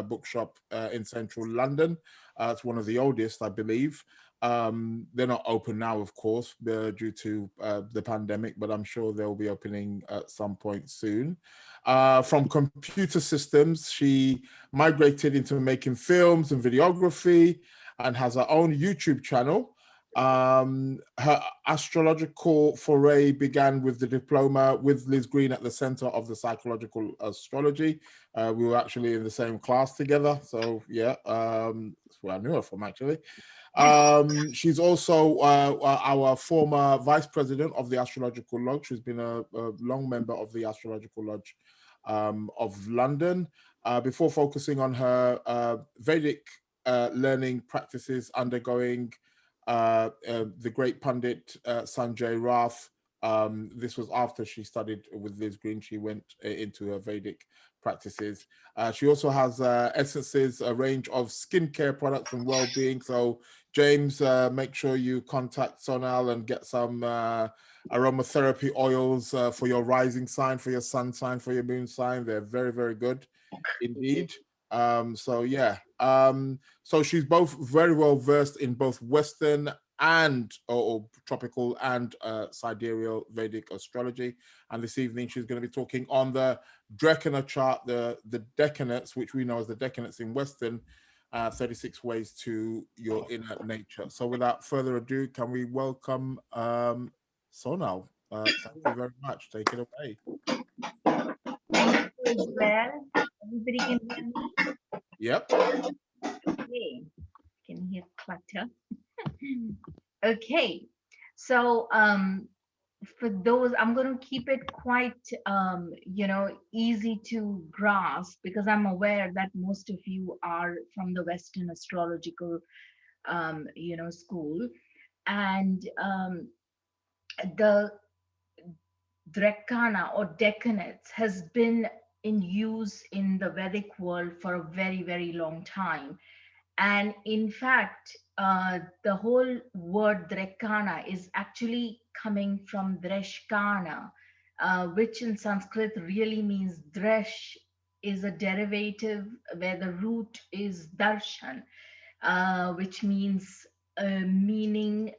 bookshop in central London. It's one of the oldest, I believe. They're not open now, of course, due to the pandemic, but I'm sure they'll be opening at some point soon. From computer systems, she migrated into making films and videography and has her own YouTube channel. Her astrological foray began with the diploma with Liz Green at the Center of the Psychological Astrology. We were actually in the same class together. So yeah, that's where I knew her from actually. She's also our former vice president of the Astrological Lodge. She's been a long member of the Astrological Lodge of London. Before focusing on her Vedic learning practices, undergoing the great pundit Sanjay Rath. This was after she studied with Liz Green. She went into her Vedic practices. She also has essences, a range of skincare products and well-being. So James, make sure you contact Sonal and get some aromatherapy oils for your rising sign, for your sun sign, for your moon sign. They're very, very good indeed. So yeah, so she's both very well versed in both Western and or tropical and sidereal Vedic astrology. And this evening she's going to be talking on the Dreshkana chart, the Decanates, which we know as the Decanates in Western, 36 ways to your inner nature. So without further ado, can we welcome Sonal? Thank you very much. Take it away. Thank you as well. Everybody can hear me? Yep. Okay. Can hear clutter. Okay. So for those, I'm going to keep it quite easy to grasp, because I'm aware that most of you are from the Western astrological school. And the Dreshkana or Decanates has been in use in the Vedic world for a very, very long time. And in fact, the whole word Dreshkana is actually coming from Dreshkana, which in Sanskrit really means Dresh is a derivative where the root is darshan, which means meaning.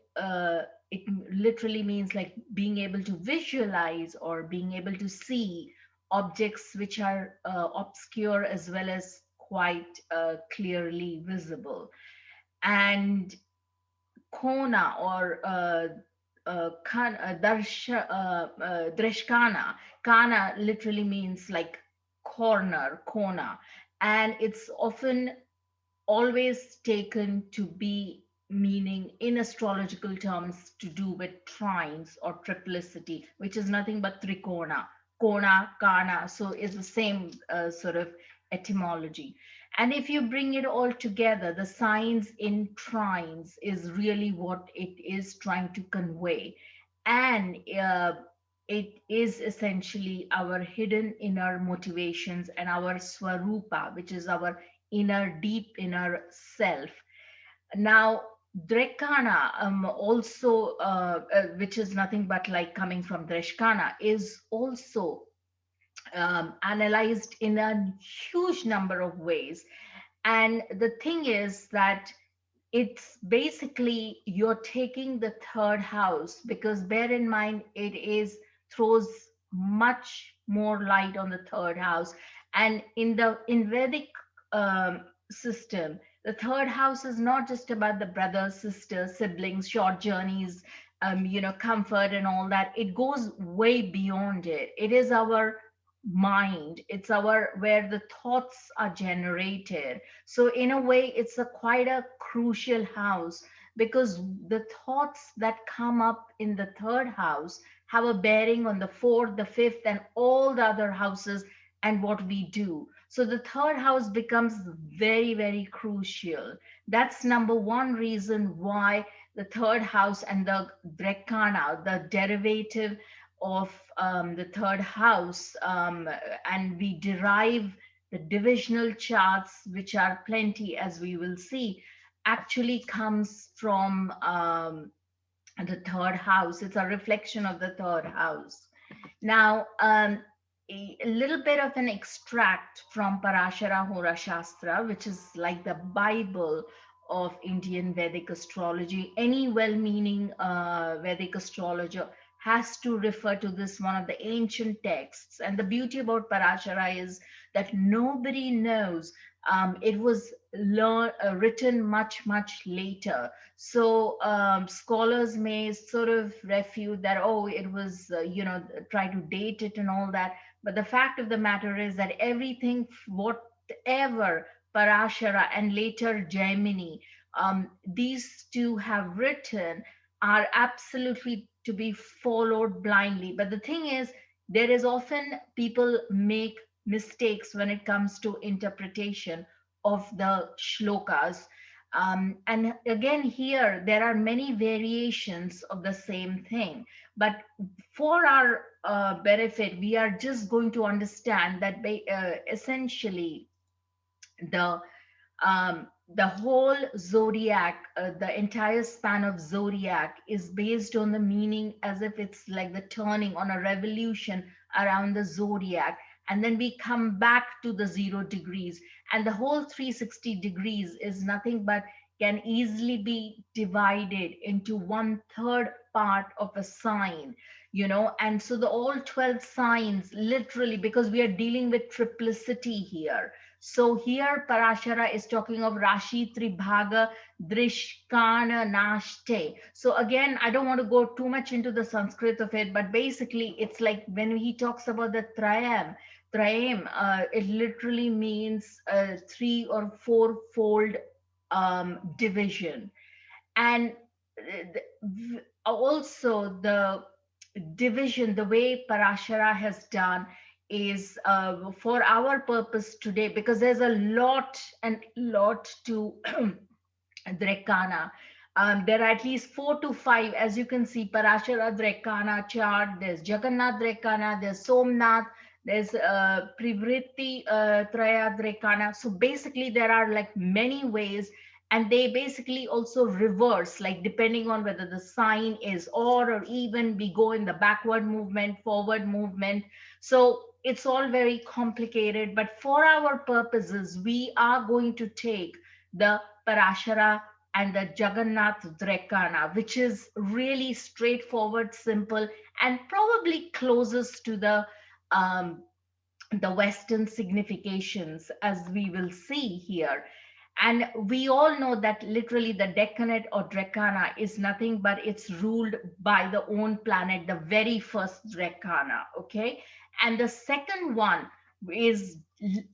It literally means like being able to visualize or being able to see objects which are obscure as well as quite clearly visible. And kona or dreshkana, kana literally means like corner, kona, and it's often always taken to be meaning in astrological terms to do with trines or triplicity, which is nothing but trikona, kona, kana. So it's the same sort of etymology. And if you bring it all together, the signs in trines is really what it is trying to convey. And it is essentially our hidden inner motivations and our swarupa, which is our inner, deep inner self. Now, Dreshkana, also, which is nothing but like coming from Dreshkana, is also analyzed in a huge number of ways. And the thing is that it's basically you're taking the third house, because bear in mind it is throws much more light on the third house. And in Vedic system, the third house is not just about the brothers, sisters, siblings, short journeys, comfort and all that. It goes way beyond it. It is our mind. It's our where the thoughts are generated. So in a way, it's a quite a crucial house, because the thoughts that come up in the third house have a bearing on the fourth, the fifth, and all the other houses and what we do. So the third house becomes very, very crucial. That's number one reason why the third house and the Dreshkana, the derivative of the third house, and we derive the divisional charts, which are plenty, as we will see, actually comes from the third house. It's a reflection of the third house. Now, a little bit of an extract from Parashara Hora Shastra, which is like the Bible of Indian Vedic astrology. Any well meaning Vedic astrologer has to refer to this, one of the ancient texts. And the beauty about Parashara is that nobody knows. It was written much, much later. So scholars may sort of refute that, oh, it was, try to date it and all that. But the fact of the matter is that everything, whatever Parashara and later Jaimini, these two have written, are absolutely to be followed blindly. But the thing is, there is often people make mistakes when it comes to interpretation of the shlokas. And again, here there are many variations of the same thing. But for our benefit, we are just going to understand that essentially the the whole zodiac, the entire span of zodiac is based on the meaning, as if it's like the turning on a revolution around the zodiac. And then we come back to the 0 degrees. And the whole 360 degrees is nothing but can easily be divided into one third part of a sign, and so the all 12 signs, literally, because we are dealing with triplicity here. So here Parashara is talking of Rashi Tribhaga Drishkana Nashte. So again, I don't want to go too much into the Sanskrit of it, but basically it's like when he talks about the Trayam, it literally means three or four-fold division. And also the division, the way Parashara has done is for our purpose today, because there's a lot and lot to Dreshkana. There are at least 4 to 5, as you can see, Parashara Dreshkana chart. There's Jagannath Dreshkana, there's Somnath, there's Privritti Traya Dreshkana. So basically, there are like many ways, and they basically also reverse, like depending on whether the sign is or even we go in the backward movement, forward movement. So it's all very complicated. But for our purposes, we are going to take the Parashara and the Jagannath Dreshkana, which is really straightforward, simple, and probably closest to um, the Western significations, as we will see here. And we all know that literally the Decanate or Dreshkana is nothing but it's ruled by the own planet, the very first Dreshkana, okay? And the second one is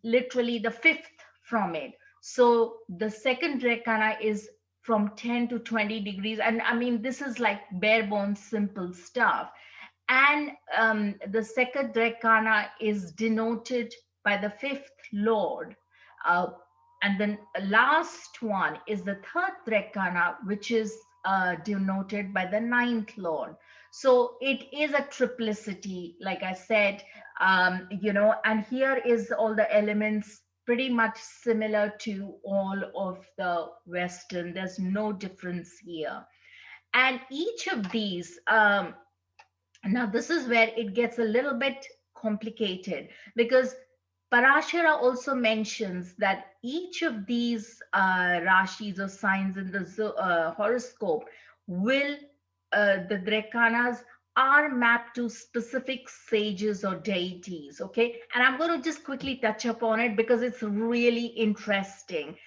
literally the fifth from it. So the second Dreshkana is from 10 to 20 degrees. And I mean, this is like bare bones, simple stuff. And the second Dreshkana is denoted by the fifth lord. Uh, and then last one is the third Dreshkana, which is denoted by the ninth lord. So it is a triplicity, like I said, and here is all the elements pretty much similar to all of the Western. There's no difference here. And each of these, now, this is where it gets a little bit complicated, because Parashara also mentions that each of these rashis or signs in the horoscope will, the Drekanas are mapped to specific sages or deities. Okay. And I'm going to just quickly touch upon it because it's really interesting.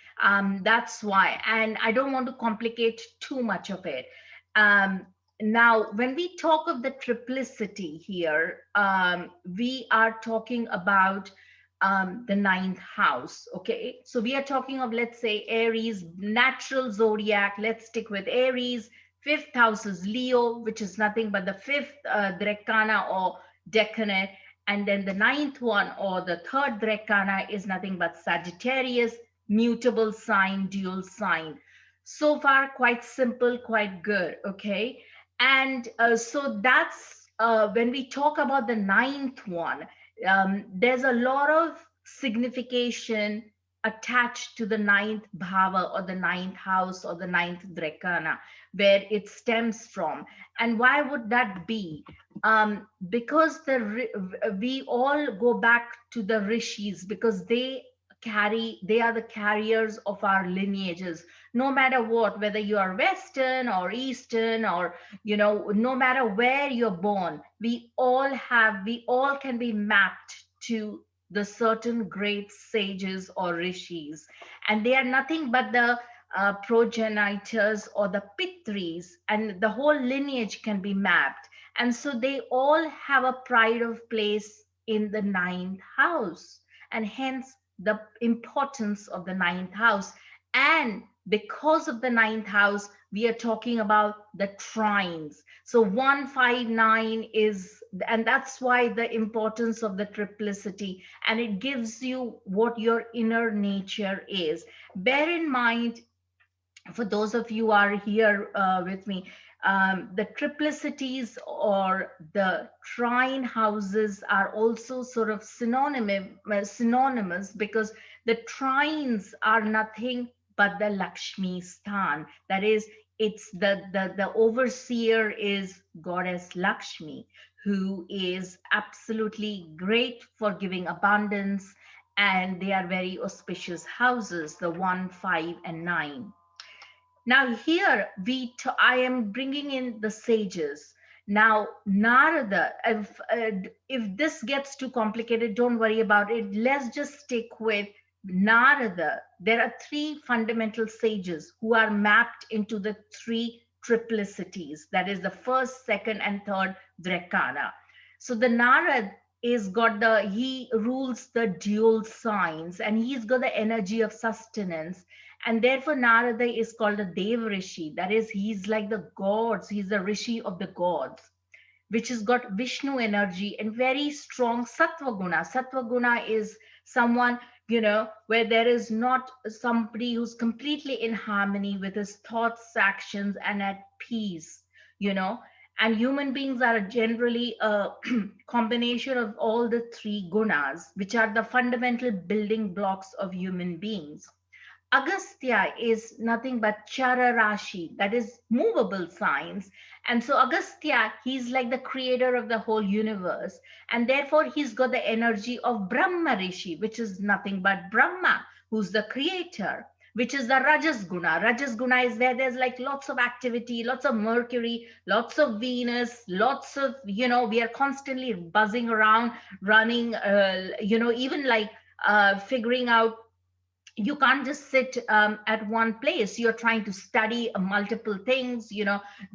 That's why. And I don't want to complicate too much of it. Um, Now, when we talk of the triplicity here, we are talking about the ninth house. Okay, so we are talking of, let's say, Aries, natural zodiac. Let's stick with Aries. Fifth house is Leo, which is nothing but the fifth Dreshkana or Decanate. And then the ninth one or the third Dreshkana is nothing but Sagittarius, mutable sign, dual sign. So far, quite simple, quite good. Okay. And so that's when we talk about the ninth one, there's a lot of signification attached to the ninth bhava, or the ninth house, or the ninth Dreshkana, where it stems from. And why would that be? Because we all go back to the rishis, because they are the carriers of our lineages. No matter what, whether you are Western or Eastern, or no matter where you're born, we all can be mapped to the certain great sages or rishis, and they are nothing but the progenitors or the pitris, and the whole lineage can be mapped. And so they all have a pride of place in the ninth house, and hence the importance of the ninth house. And because of the ninth house, we are talking about the trines. So 159 is, and that's why the importance of the triplicity, and it gives you what your inner nature is. Bear in mind, for those of you who are here with me, the triplicities or the trine houses are also sort of synonymous, because the trines are nothing but the Lakshmi Sthan. That is, it's the overseer is goddess Lakshmi, who is absolutely great for giving abundance, and they are very auspicious houses, the 1, 5, and 9. Now here I am bringing in the sages. Now Narada, if this gets too complicated, don't worry about it. Let's just stick with Narada. There are three fundamental sages who are mapped into the three triplicities. That is the first, second, and third Dreshkana. So the Narad is got he rules the dual signs, and he's got the energy of sustenance, and therefore Narada is called a Dev Rishi. That is, he's like the gods, he's the Rishi of the gods, which has got Vishnu energy and very strong Sattva Guna. Sattva Guna is someone, where there is not somebody who's completely in harmony with his thoughts, actions, and at peace, you know. And human beings are generally a combination of all the three gunas, which are the fundamental building blocks of human beings. Agastya is nothing but Chara Rashi, that is movable signs. And so Agastya, he's like the creator of the whole universe. And therefore, he's got the energy of Brahma Rishi, which is nothing but Brahma, who's the creator, which is the Rajas Guna. Rajas Guna is where there's like lots of activity, lots of Mercury, lots of Venus, lots of, we are constantly buzzing around, running, even like figuring out, you can't just sit at one place. You're trying to study multiple things,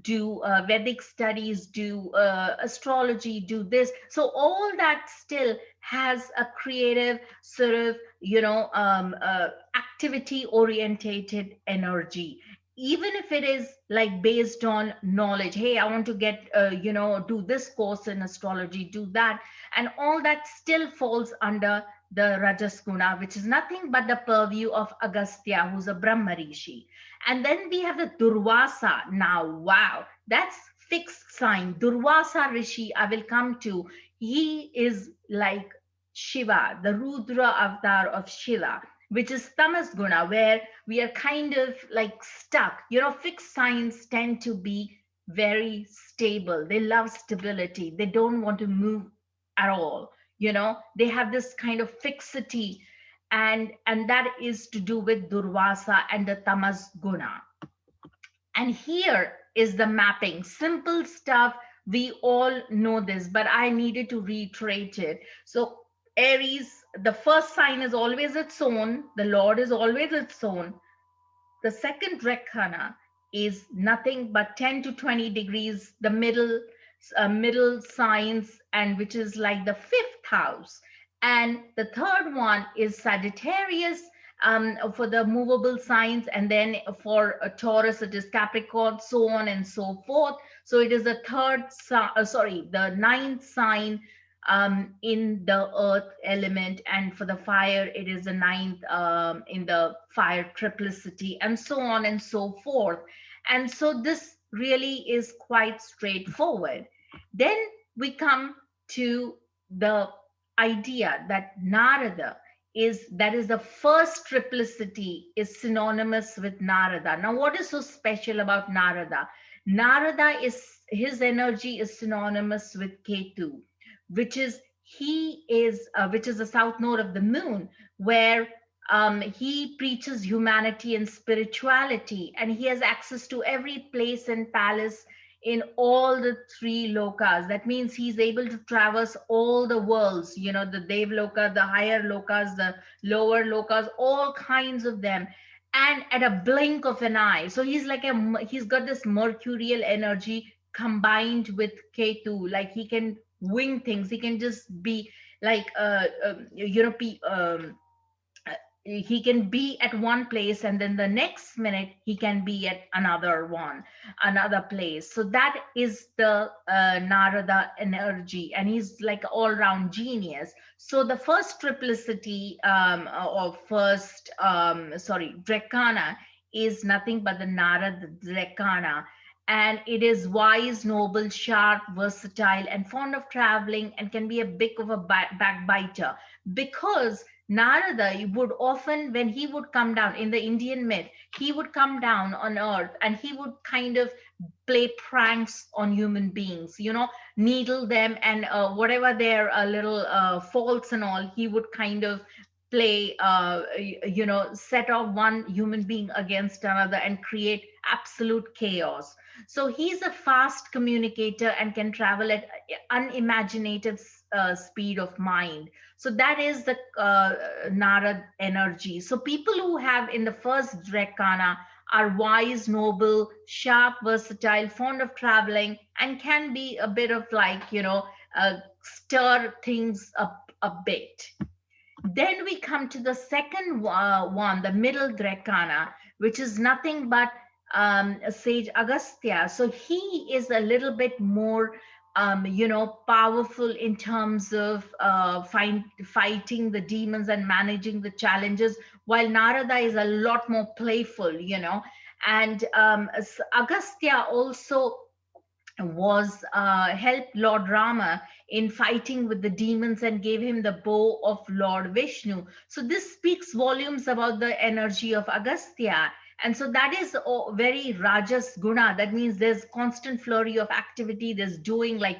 do Vedic studies, do astrology, do this. So all that still has a creative sort of, activity orientated energy, even if it is like based on knowledge. Hey, I want to get do this course in astrology, do that, and all that still falls under the Rajas Guna, which is nothing but the purview of Agastya, who's a Brahma Rishi. And then we have the Durvasa. Now, wow, that's fixed sign. Durvasa Rishi, I will come to. He is like Shiva, the Rudra avatar of Shiva, which is Tamas Guna, where we are kind of like stuck. Fixed signs tend to be very stable. They love stability. They don't want to move at all. They have this kind of fixity, and that is to do with Durvasa and the Tamas Guna. And here is the mapping, simple stuff. We all know this, but I needed to reiterate it. So Aries, the first sign is always its own, the Lord is always its own. The second Dreshkana is nothing but 10 to 20 degrees, the middle signs, and which is like the fifth house. And the third one is Sagittarius, for the movable signs, and then for a Taurus it is Capricorn, so on and so forth. So it is the the ninth sign in the earth element, and for the fire it is the ninth in the fire triplicity, and so on and so forth. And so this really is quite straightforward. Then we come to the idea that Narada is the first triplicity is synonymous with Narada. Now, what is so special about Narada? Narada is his energy is synonymous with Ketu, which is which is the south node of the moon, where he preaches humanity and spirituality, and he has access to every place and palace in all the three lokas. That means he's able to traverse all the worlds, the Dev Loka, the higher lokas, the lower lokas, all kinds of them, and at a blink of an eye. So he's got this mercurial energy combined with Ketu. Like he can wing things. He can just be like, uh, he can be at one place, and then the next minute he can be at another place. So that is the Narada energy, and he's like all round genius. So the first triplicity, or first sorry Dreshkana, is nothing but the Narada Dreshkana. And it is wise, noble, sharp, versatile, and fond of traveling, and can be a bit of a backbiter, because Narada would often, when he would come down in the Indian myth, he would come down on earth and he would kind of play pranks on human beings, needle them, and whatever their little faults and all, he would kind of play, set off one human being against another and create absolute chaos. So he's a fast communicator and can travel at unimaginative speed of mind. So that is the Narad energy. So people who have in the first Dreshkana are wise, noble, sharp, versatile, fond of traveling, and can be a bit of like, stir things up a bit. Then we come to the second one, the middle Dreshkana, which is nothing but Sage Agastya. So he is a little bit more, powerful in terms of fighting the demons and managing the challenges, while Narada is a lot more playful, And Agastya also was helped Lord Rama in fighting with the demons and gave him the bow of Lord Vishnu. So this speaks volumes about the energy of Agastya. And so that is very Rajas guna. That means there's constant flurry of activity. There's doing, like,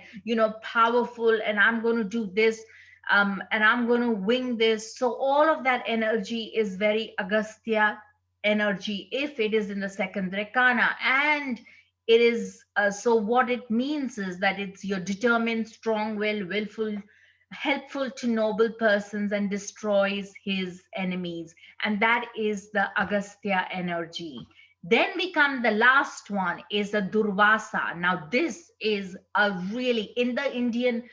powerful, and I'm going to do this, and I'm going to wing this. So all of that energy is very Agastya energy if it is in the second Drekana. And it is so what it means is that it's your determined, strong-willed, willful, helpful to noble persons, and destroys his enemies. And that is the Agastya energy. Then we come, the last one is the Durvasa. Now this is a really, in the Indian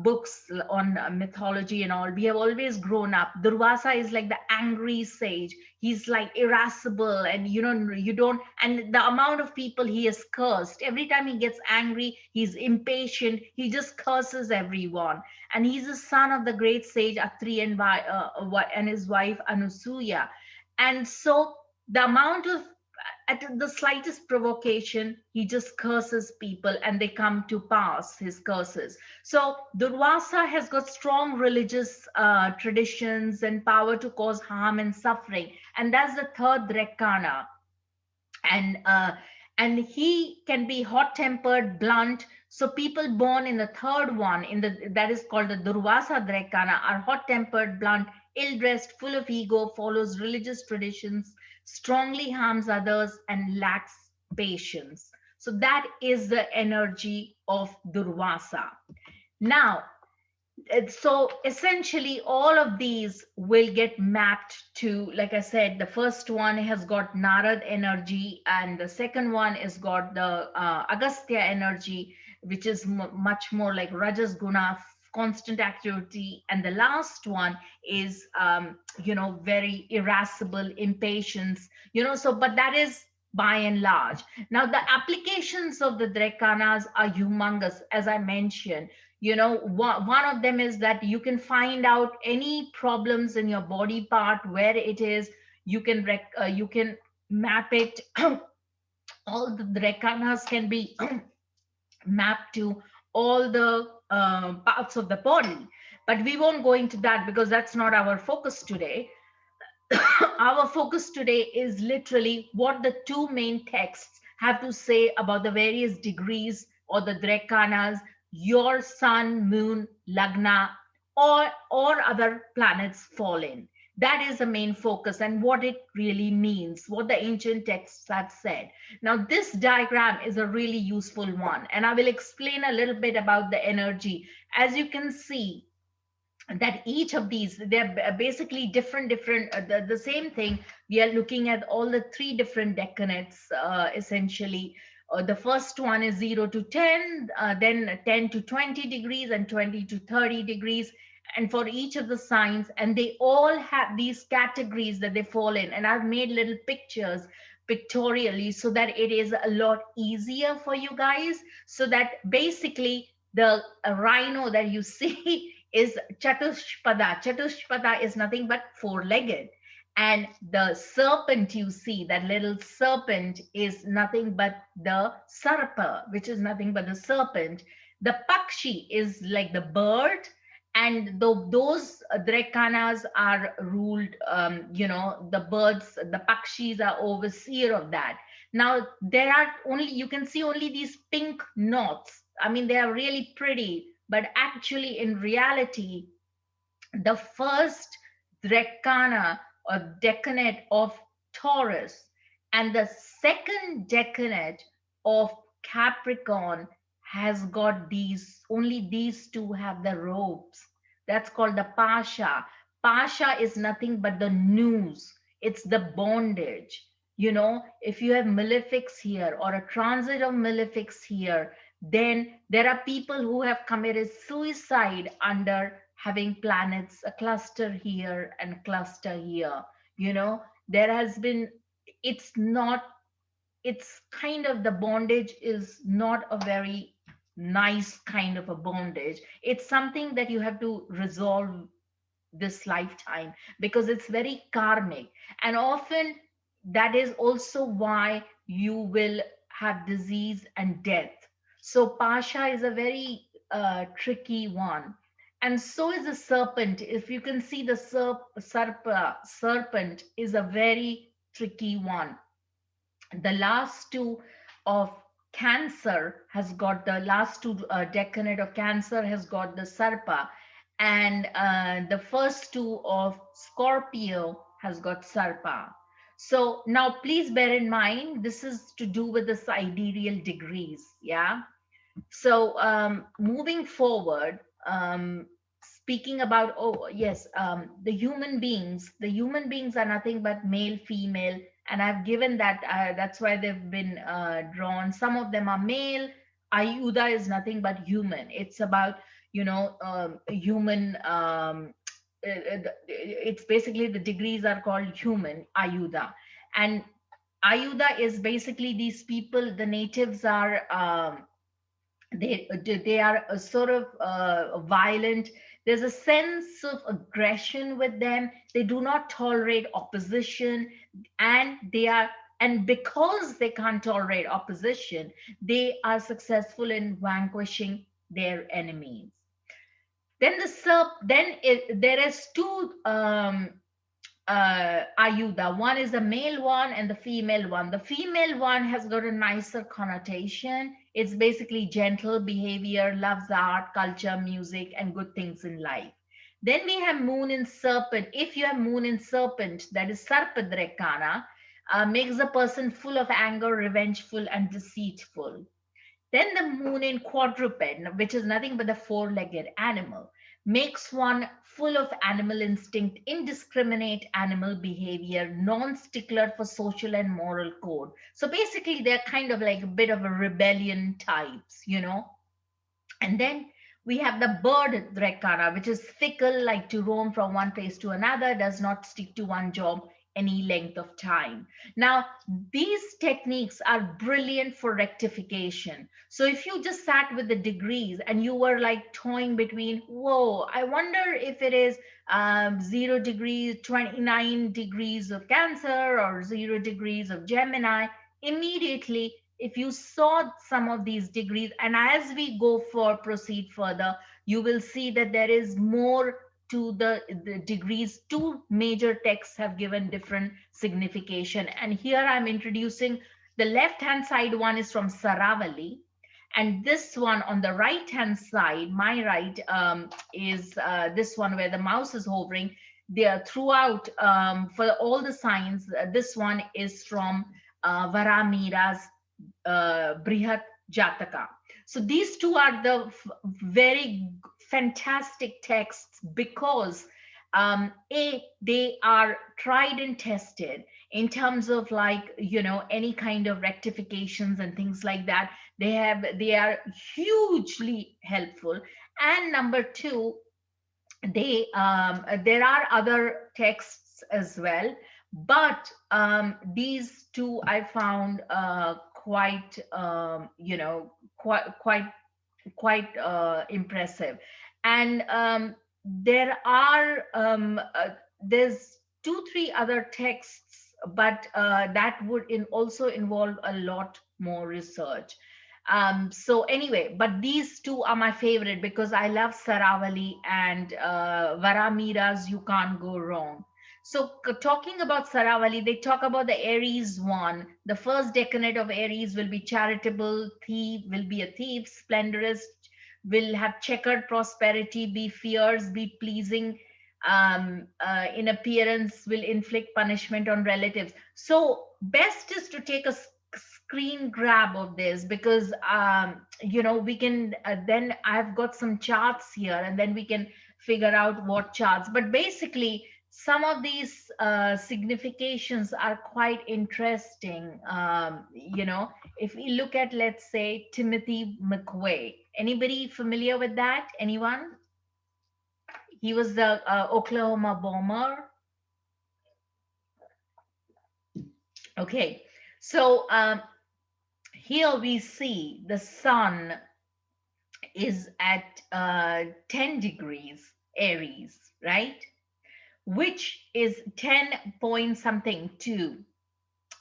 books on mythology and all, we have always grown up, Durvasa is like the angry sage. He's like irascible, and you don't, and the amount of people he has cursed, every time he gets angry, he's impatient, he just curses everyone. And he's the son of the great sage Atri, and his wife Anusuya. And so the amount of, at the slightest provocation, he just curses people, and they come to pass, his curses. So Durvasa has got strong religious traditions and power to cause harm and suffering, and that's the third Drekana. And uh, and he can be hot tempered, blunt. So people born in the third one, in the that is called the Durvasa Drekana, are hot tempered, blunt, ill dressed, full of ego, follows religious traditions, strongly harms others, and lacks patience. So that is the energy of Durvasa. Now, so essentially all of these will get mapped to, like I said, the first one has got Narad energy, and the second one has got the Agastya energy, which is much more like Rajas guna, constant activity. And the last one is very irascible, impatience, so, but that is by and large. Now the applications of the Drekanas are humongous, as I mentioned. One of them is that you can find out any problems in your body part, where it is. You can map it. All the Drekanas can be mapped to all the parts of the body. But we won't go into that because that's not our focus today. Our focus today is literally what the two main texts have to say about the various degrees or the Drekanas, your sun, moon, Lagna, or other planets fall in. That is the main focus and what it really means, what the ancient texts have said. Now, this diagram is a really useful one, and I will explain a little bit about the energy. As you can see, that each of these, they're basically different the same thing. We are looking at all the three different decanates, essentially. The first one is 0 to 10, then 10 to 20 degrees, and 20 to 30 degrees, and for each of the signs, and they all have these categories that they fall in, and I've made little pictures pictorially so that it is a lot easier for you guys. So that basically the rhino that you see is Chatushpada. Chatushpada is nothing but four-legged. And the serpent you see, that little serpent, is nothing but the sarpa, which is nothing but the serpent. The pakshi is like the bird, and those drekanas are ruled, the birds, the pakshis are overseer of that. Now, there are only, you can see only these pink knots. I mean, they are really pretty, but actually, in reality, the first Dreshkana or decanate of Taurus and the second decanate of Capricorn has got these, only these two have the robes. That's called the Pasha. Pasha is nothing but the noose, it's the bondage. If you have malefics here or a transit of malefics here, then there are people who have committed suicide under having planets, a cluster here and cluster here. There has been, it's not, it's kind of, the bondage is not a very nice kind of a bondage. It's something that you have to resolve this lifetime because it's very karmic, and often that is also why you will have disease and death. So pasha is a very tricky one, and so is the serpent. If you can see, the serpent is a very tricky one. The last two of cancer has got, the last two decanate of cancer has got the sarpa, and the first two of scorpio has got sarpa. So now please bear in mind, this is to do with the sidereal degrees. Yeah. So moving forward, speaking about, oh yes, the human beings are nothing but male, female, and I've given that. That's why they've been drawn. Some of them are male. Ayuda is nothing but human. It's about, human. It's basically, the degrees are called human Ayuda, and Ayuda is basically these people. The natives are. They are a sort of violent. There's a sense of aggression with them. They do not tolerate opposition, and they are, and because they can't tolerate opposition, they are successful in vanquishing their enemies. Then there is two ayuda. One is the male one and the female one. The female one has got a nicer connotation. It's basically gentle behavior, loves art, culture, music, and good things in life. Then we have moon in serpent. If you have moon in serpent, that is sarpadrekana, makes a person full of anger, revengeful, and deceitful. Then the moon in quadruped, which is nothing but the four-legged animal, makes one full of animal instinct, indiscriminate animal behavior, non-stickler for social and moral code. So basically, they're kind of like a bit of a rebellion types. And then we have the bird Drekara, which is fickle, like to roam from one place to another, does not stick to one job any length of time. Now, these techniques are brilliant for rectification. So if you just sat with the degrees and you were like toying between, whoa, I wonder if it is 0 degrees, 29 degrees of Cancer, or 0 degrees of Gemini, immediately if you saw some of these degrees, and as we go for proceed further, you will see that there is more to the degrees. Two major texts have given different signification. And here I'm introducing the left hand side one is from Saravali. And this one on the right hand side, my right, is this one where the mouse is hovering. There throughout, for all the signs, this one is from Varamira's Brihat Jataka. So these two are the very fantastic texts because they are tried and tested in terms of, like, any kind of rectifications and things like that. They are hugely helpful. And number two, there are other texts as well, but these two I found quite quite impressive. And there's two three other texts, but that would also involve a lot more research. So anyway, but these two are my favorite because I love Saravali and Varamira's You Can't Go Wrong. So talking about Saravali, they talk about the Aries one. The first decanate of Aries will be charitable, thief will be a thief, splendorous will have checkered prosperity, be fierce, be pleasing, in appearance, will inflict punishment on relatives. So best is to take a screen grab of this because we can then I've got some charts here and then we can figure out what charts. But basically some of these significations are quite interesting. If we look at, let's say, Timothy McVeigh, anybody familiar with that? Anyone? He was the Oklahoma bomber. Okay, so here we see the sun is at 10 degrees Aries, right? Which is 10 point something 2.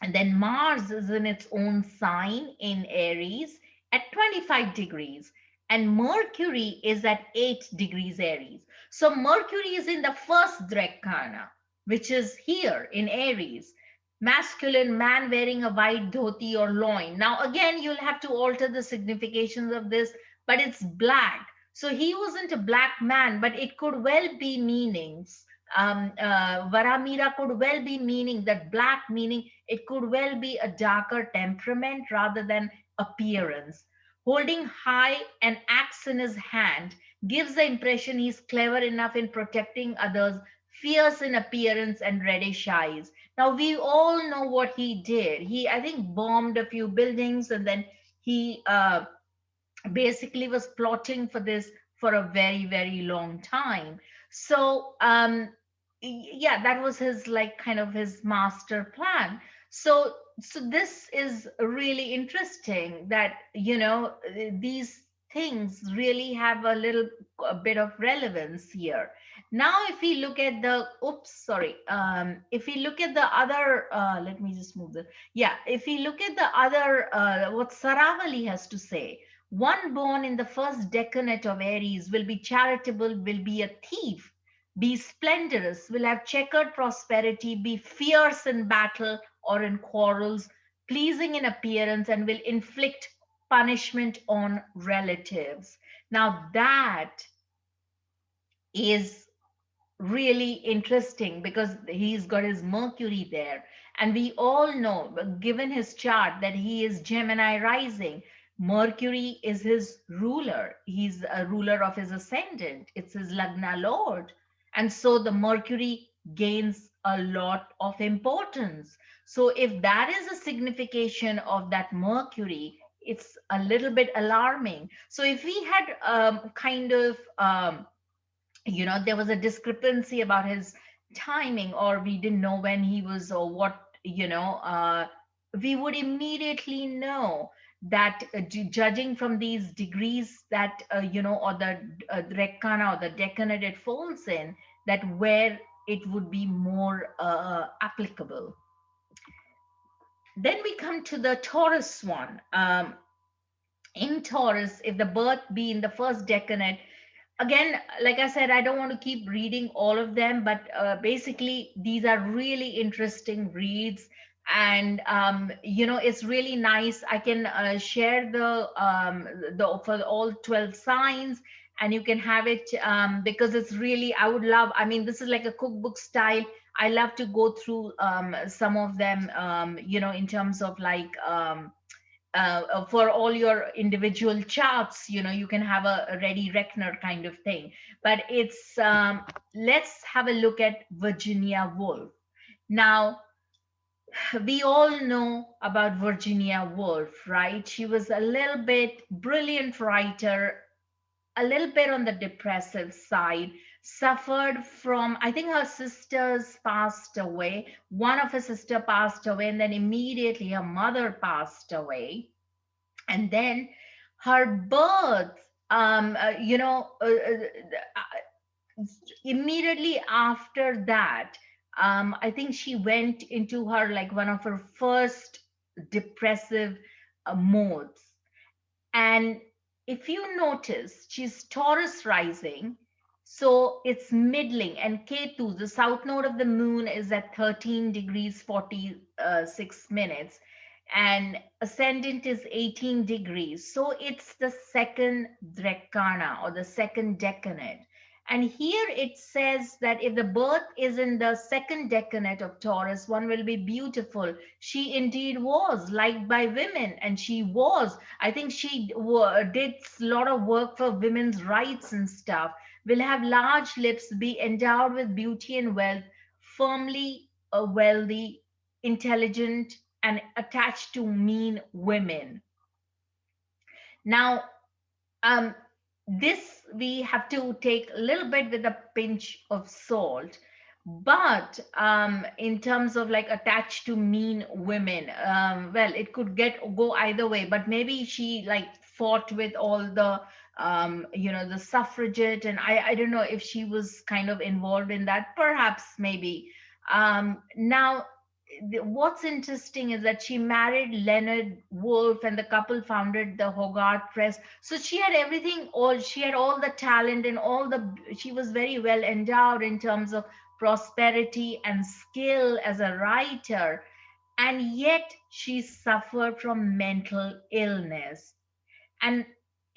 And then Mars is in its own sign in Aries at 25 degrees. And Mercury is at 8 degrees Aries. So Mercury is in the first Dreshkana, which is here in Aries. Masculine man wearing a white dhoti or loin. Now, again, you'll have to alter the significations of this, but it's black. So he wasn't a black man, but it could well be meanings. Varamira could well be meaning that black, meaning it could well be a darker temperament rather than appearance. Holding high an axe in his hand gives the impression he's clever enough in protecting others, fierce in appearance, and reddish eyes. Now, we all know what he did. He, I think, bombed a few buildings and then he basically was plotting for this for a very very long time. So yeah, that was his, like, kind of his master plan. So this is really interesting that these things really have a bit of relevance here. Now if we look at the oops sorry if we look at the other let me just move the yeah if we look at the other what Saravali has to say. One born in the first decanate of Aries will be charitable, will be a thief, be splendorous, will have checkered prosperity, be fierce in battle or in quarrels, pleasing in appearance, and will inflict punishment on relatives. Now, that is really interesting because he's got his Mercury there. And we all know, given his chart, that he is Gemini rising. Mercury is his ruler. He's a ruler of his ascendant. It's his Lagna Lord. And so the Mercury gains a lot of importance. So if that is a signification of that Mercury, it's a little bit alarming. So if we had there was a discrepancy about his timing, or we didn't know when he was or what, we would immediately know that judging from these degrees that or the Dreshkana or the decanate it falls in, that where it would be more applicable. Then we come to the Taurus one. In Taurus, if the birth be in the first decanate, again, like I said, I don't want to keep reading all of them, but basically these are really interesting reads. And it's really nice. I can share the for all 12 signs, and you can have it, because it's really, I would love, I mean, this is like a cookbook style. I love to go through some of them, in terms of like, for all your individual charts. You can have a ready reckoner kind of thing. But it's, let's have a look at Virginia Woolf. Now, we all know about Virginia Woolf, right? She was a little bit brilliant writer, a little bit on the depressive side, suffered from, I think her sisters passed away. One of her sister passed away, and then immediately her mother passed away. And then her birth, immediately after that, I think she went into her, like, one of her first depressive modes. And if you notice, she's Taurus rising, so it's middling. And Ketu, the south node of the moon, is at 13 degrees 46 minutes, and ascendant is 18 degrees. So it's the second Dreshkana, or the second decanate. And here it says that if the birth is in the second decanate of Taurus, one will be beautiful. She indeed was liked by women, and she was. I think she did a lot of work for women's rights and stuff. Will have large lips, be endowed with beauty and wealth, firmly wealthy, intelligent, and attached to mean women. Now, um, this we have to take a little bit with a pinch of salt. But in terms of like attached to mean women, well, it could go either way. But maybe she like fought with all the the suffragette, and I don't know if she was kind of involved in that, perhaps, maybe. Now, what's interesting is that she married Leonard Woolf, and the couple founded the Hogarth Press. So she had everything, all she had all the talent and all the, she was very well endowed in terms of prosperity and skill as a writer. And yet she suffered from mental illness. And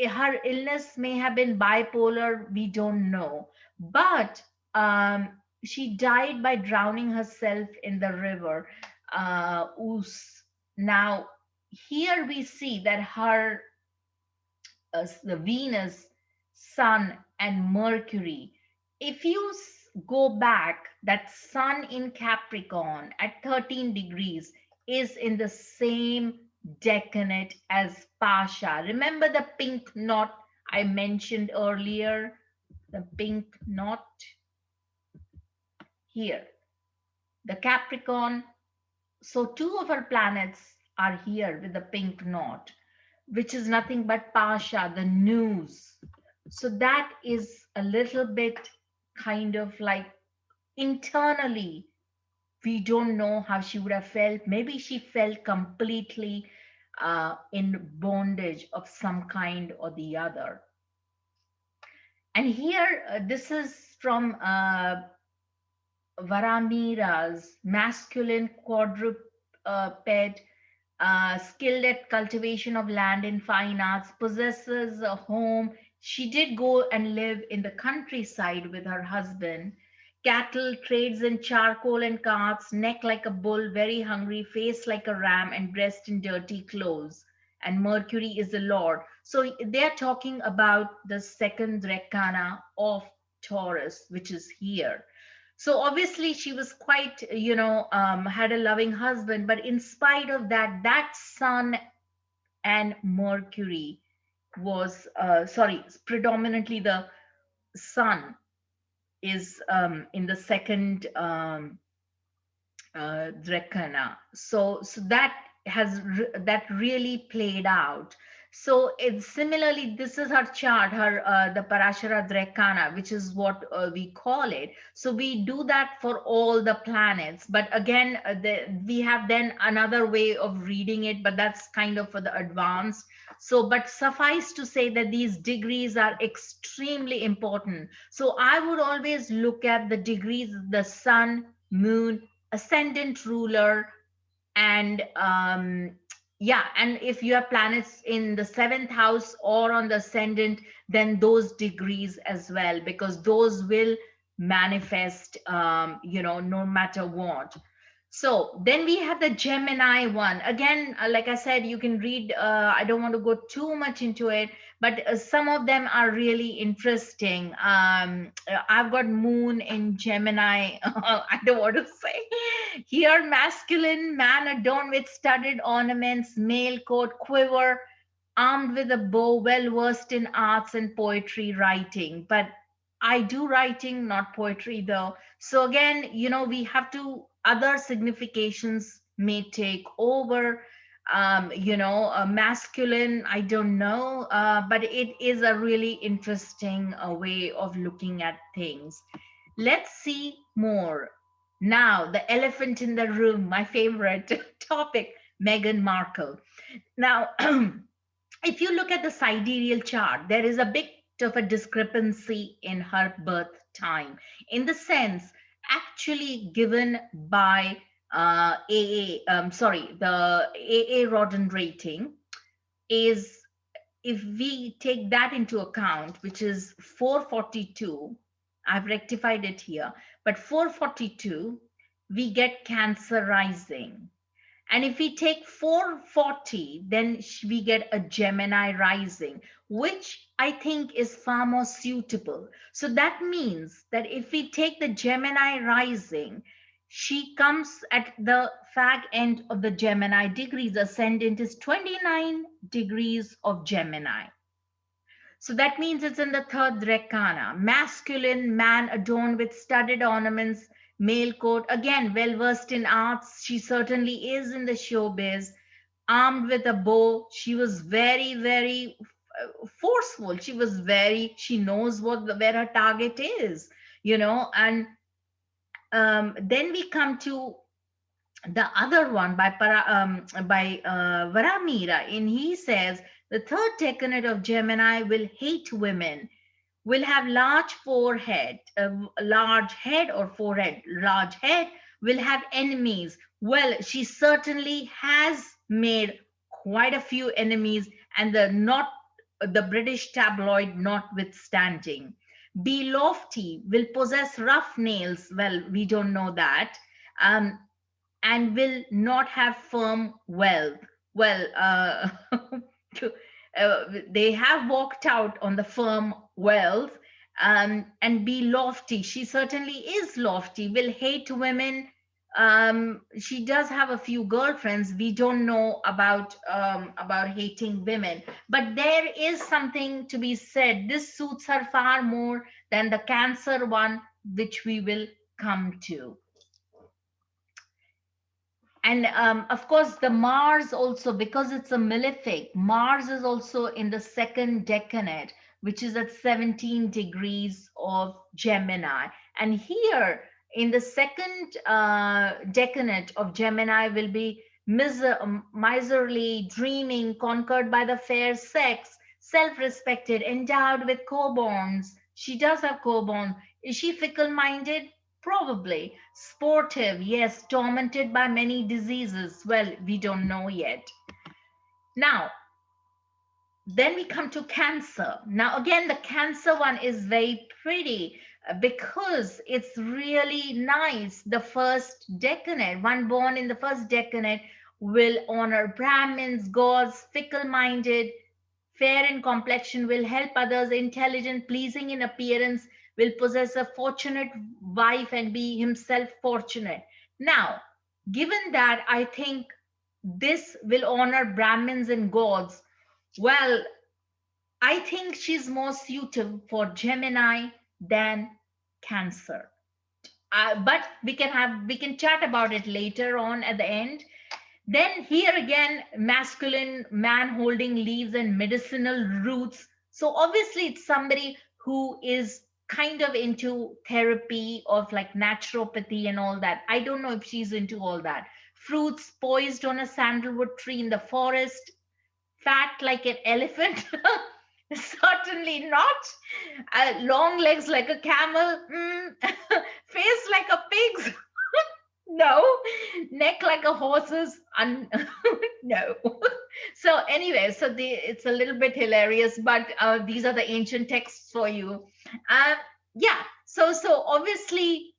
her illness may have been bipolar, we don't know. But she died by drowning herself in the river Ouse. Now, here we see that her, the Venus, Sun, and Mercury. If you go back, that Sun in Capricorn at 13 degrees is in the same decanate as Pasha. Remember the pink knot I mentioned earlier? The pink knot here. The Capricorn. So two of our planets are here with the pink knot, which is nothing but Pasha, the news. So that is a little bit kind of like, internally, we don't know how she would have felt. Maybe she felt completely in bondage of some kind or the other. And here, this is from Varamira's masculine quadruped, skilled at cultivation of land in fine arts, possesses a home. She did go and live in the countryside with her husband. Cattle, trades in charcoal and carts, neck like a bull, very hungry, face like a ram, and dressed in dirty clothes. And Mercury is the Lord. So they're talking about the second Dreshkana of Taurus, which is here. So obviously she was quite, had a loving husband, but in spite of that, that Sun and Mercury was, sorry, predominantly the Sun is in the second Dreshkana. So that that really played out. So it's similarly, this is her chart, her the Parashara Dreshkana, which is what we call it. So we do that for all the planets. But again, we have then another way of reading it, but that's kind of for the advanced. So, but suffice to say that these degrees are extremely important. So I would always look at the degrees, the sun, moon, ascendant ruler, and yeah, and if you have planets in the seventh house or on the ascendant, then those degrees as well, because those will manifest, no matter what. So then we have the Gemini one. Again, like I said, you can read, I don't want to go too much into it, but some of them are really interesting. I've got Moon in Gemini. I don't want to say. Here, masculine man adorned with studded ornaments, mail coat, quiver, armed with a bow, well versed in arts and poetry writing. But I do writing, not poetry though. So again, we have to, other significations may take over. Masculine, I don't know, but it is a really interesting way of looking at things. Let's see more. Now, the elephant in the room, my favorite topic, Meghan Markle. Now, if you look at the sidereal chart, there is a bit of a discrepancy in her birth time, in the sense actually given by the AA Rodden rating is, if we take that into account, which is 442, I've rectified it here, but 442, we get Cancer rising. And if we take 440, then we get a Gemini rising, which I think is far more suitable. So that means that if we take the Gemini rising, she comes at the fag end of the Gemini degrees. Ascendant is 29 degrees of Gemini. So that means it's in the third Dreshkana. Masculine man adorned with studded ornaments, male coat. Again, well versed in arts. She certainly is in the showbiz. Armed with a bow. She was very, very forceful. She knows where her target is, and then we come to the other one by Varamira, and he says the third decade of Gemini will hate women, will have large forehead, large head or forehead, large head, will have enemies. Well, she certainly has made quite a few enemies, and the British tabloid notwithstanding. Be lofty, will possess rough nails. Well, we don't know that. Um, and will not have firm wealth. Well, they have walked out on the firm wealth, and be lofty. She certainly is lofty, will hate women. She does have a few girlfriends. We don't know about hating women, but there is something to be said. This suits her far more than the Cancer one, which we will come to. And of course, the Mars also, because it's a malefic, Mars is also in the second decanate, which is at 17 degrees of Gemini. And here in the second decanate of Gemini will be miserly, dreaming, conquered by the fair sex, self respected, endowed with co-borns. She does have co-born. Is she fickle minded? Probably. Sportive, yes. Tormented by many diseases. Well, we don't know yet. Now, then we come to Cancer. Now, again, the Cancer one is very pretty because it's really nice. The first decade, one born in the first decade, will honor Brahmins, gods, fickle minded, fair in complexion, will help others, intelligent, pleasing in appearance, will possess a fortunate wife and be himself fortunate. Now, given that, I think this will honor Brahmins and gods. Well, I think she's more suited for Gemini than Cancer. But we can chat about it later on at the end. Then here again, masculine man holding leaves and medicinal roots. So obviously it's somebody who is kind of into therapy of like naturopathy and all that. I don't know if she's into all that. Fruits poised on a sandalwood tree in the forest, fat like an elephant. Certainly not. Long legs like a camel. Face like a pig's. No. Neck like a horse's. No. So anyway, so it's a little bit hilarious, but these are the ancient texts for you. uh, yeah, so obviously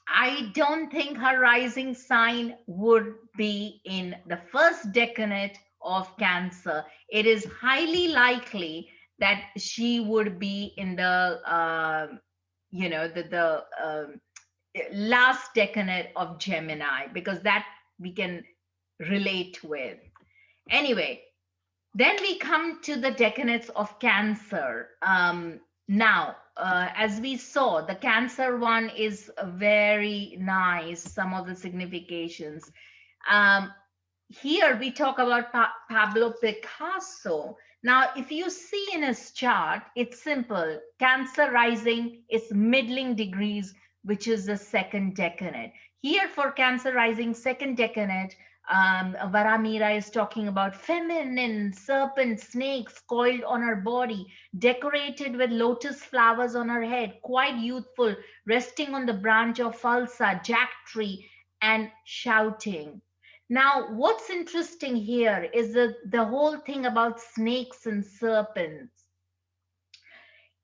I don't think her rising sign would be in the first decade of Cancer. It is highly likely that she would be in the the last decade of Gemini, because that we can relate with. Anyway, then we come to the decanates of Cancer. Now, as we saw, the Cancer one is very nice, some of the significations. Um, Here we talk about Pablo Picasso. Now, if you see in his chart, it's simple. Cancer rising is middling degrees, which is the second decade. Here for Cancer rising second decade, Varamira is talking about feminine serpent snakes coiled on her body, decorated with lotus flowers on her head, quite youthful, resting on the branch of falsa, jack tree, and shouting. Now, what's interesting here is the whole thing about snakes and serpents.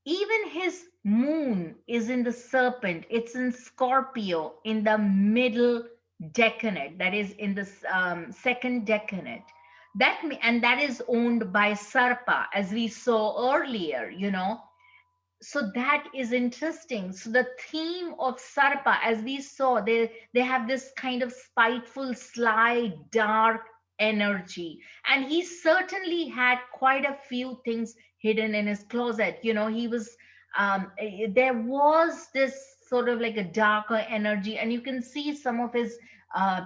Even his moon is in the serpent, it's in Scorpio in the middle decade, that is in the second decade. And that is owned by Sarpa, as we saw earlier. So that is interesting. So the theme of Sarpa, as we saw, they have this kind of spiteful, sly, dark energy, and he certainly had quite a few things hidden in his closet. He was there was this sort of like a darker energy, and you can see some of his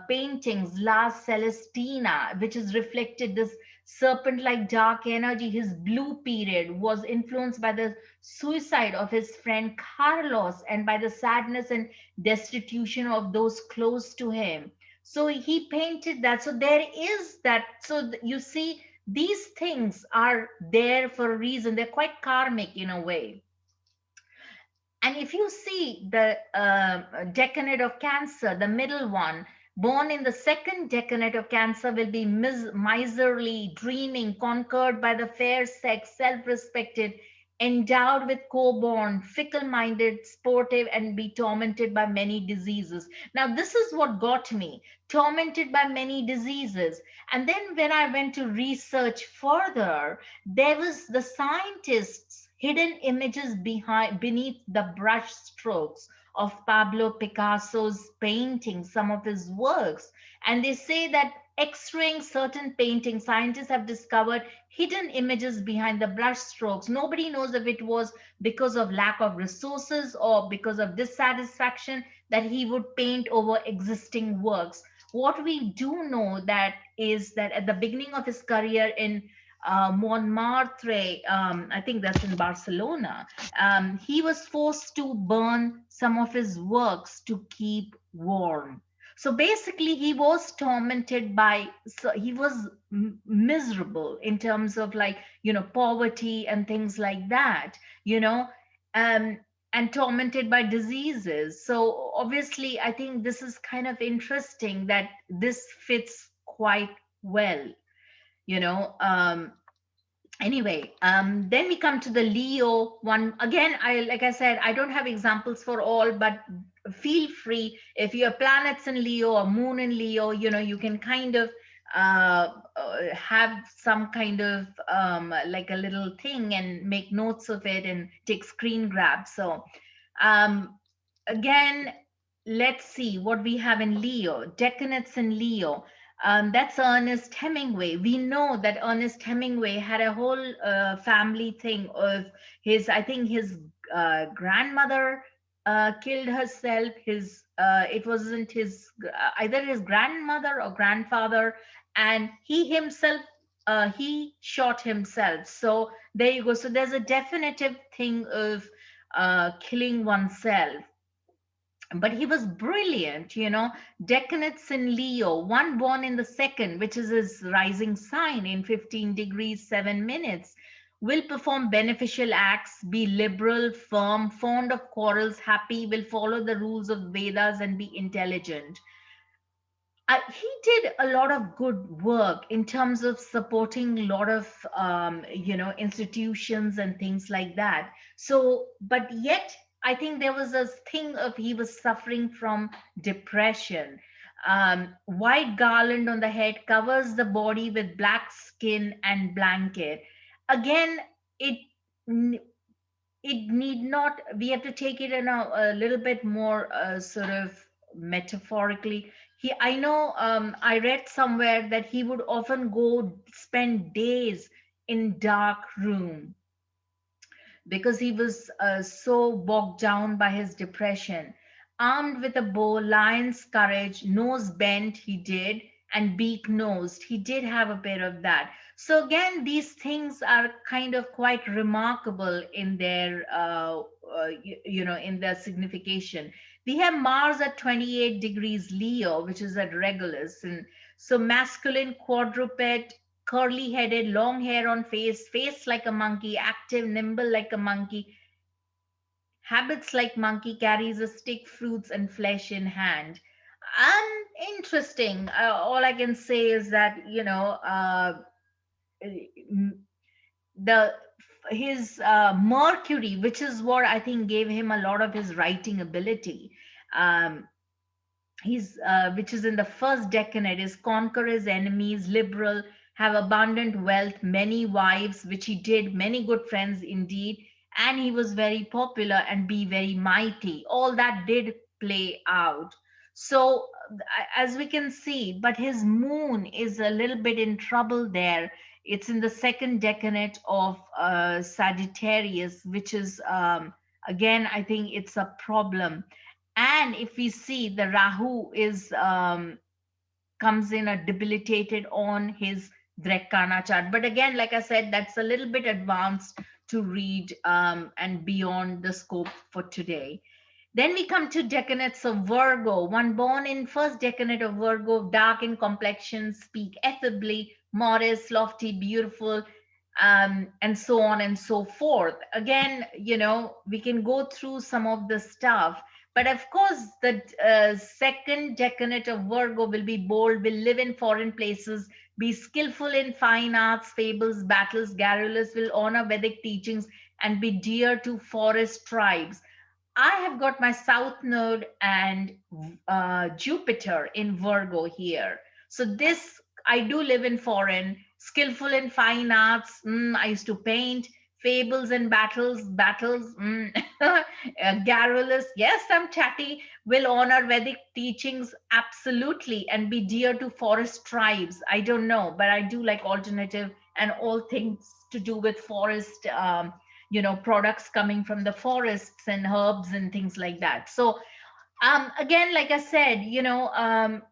paintings, La Celestina, which is reflected this serpent like dark energy. His blue period was influenced by the suicide of his friend Carlos and by the sadness and destitution of those close to him. So he painted that. So there is that. So you see, these things are there for a reason. They're quite karmic in a way. And if you see the decade of Cancer, the middle one, born in the second decade of Cancer will be miserly, dreaming, conquered by the fair sex, self respected, endowed with co born, fickle minded, sportive, and be tormented by many diseases. Now, this is what got me tormented by many diseases. And then when I went to research further, there was the scientists hidden images beneath the brush strokes of Pablo Picasso's paintings, some of his works. And they say that X-raying certain paintings, scientists have discovered hidden images behind the brush strokes. Nobody knows if it was because of lack of resources or because of dissatisfaction that he would paint over existing works. What we do know that is that at the beginning of his career in Montmartre, I think that's in Barcelona, he was forced to burn some of his works to keep warm. So basically, he was tormented by, so he was miserable in terms of like, poverty and things like that, you know, um, and tormented by diseases. So obviously, I think this is kind of interesting that this fits quite well, you know. Anyway, then we come to the Leo one. Again, like I said, I don't have examples for all, but feel free if you have planets in Leo or moon in Leo, you can kind of have some kind of like a little thing and make notes of it and take screen grabs. So um, again, let's see what we have in Leo, decanates in Leo. That's Ernest Hemingway. We know that Ernest Hemingway had a whole family thing of his, I think his grandmother killed herself. His it wasn't his either his grandmother or grandfather, and he himself he shot himself. So there you go. So there's a definitive thing of killing oneself. But he was brilliant, Decanates in Leo, one born in the second, which is his rising sign in 15 degrees 7 minutes, will perform beneficial acts, be liberal, firm, fond of quarrels, happy, will follow the rules of Vedas and be intelligent. He did a lot of good work in terms of supporting a lot of institutions and things like that. So but yet I think there was a thing of he was suffering from depression. White garland on the head covers the body with black skin and blanket. Again, it it need not, we have to take it in a little bit more sort of metaphorically. I know, I read somewhere that he would often go spend days in dark room because he was so bogged down by his depression. Armed with a bow, lion's courage, nose bent, he did, and beak nosed. He did have a bit of that. So, again, these things are kind of quite remarkable in their, in their signification. We have Mars at 28 degrees Leo, which is at Regulus. And so, masculine quadruped, curly headed, long hair on face, face like a monkey, active, nimble like a monkey, habits like monkey, carries a stick, fruits and flesh in hand. Interesting. All I can say is that, the his Mercury, which is what I think gave him a lot of his writing ability. Um, he's which is in the first decade, is conquer his enemies, liberal, have abundant wealth, many wives, which he did, many good friends indeed, and he was very popular and be very mighty. All that did play out. So as we can see, but his moon is a little bit in trouble there. It's in the second decade of Sagittarius, which is again, I think it's a problem. And if we see, the Rahu is comes in a debilitated on his Dreshkana chart. But again, like I said, that's a little bit advanced to read and beyond the scope for today. Then we come to decanates of Virgo. One born in first decanate of Virgo, dark in complexion, speak affably, modest, lofty, beautiful, and so on and so forth. Again, we can go through some of the stuff. But of course, the second decanate of Virgo will be bold, will live in foreign places, be skillful in fine arts, fables, battles, garrulous, will honor Vedic teachings, and be dear to forest tribes. I have got my South Node and Jupiter in Virgo here. So this, I do live in foreign, skillful in fine arts. I used to paint, fables and battles. Garrulous, yes, I'm chatty. Will honor Vedic teachings, absolutely, and be dear to forest tribes. I don't know, but I do like alternative and all things to do with forest. Products coming from the forests and herbs and things like that. So again, like I said,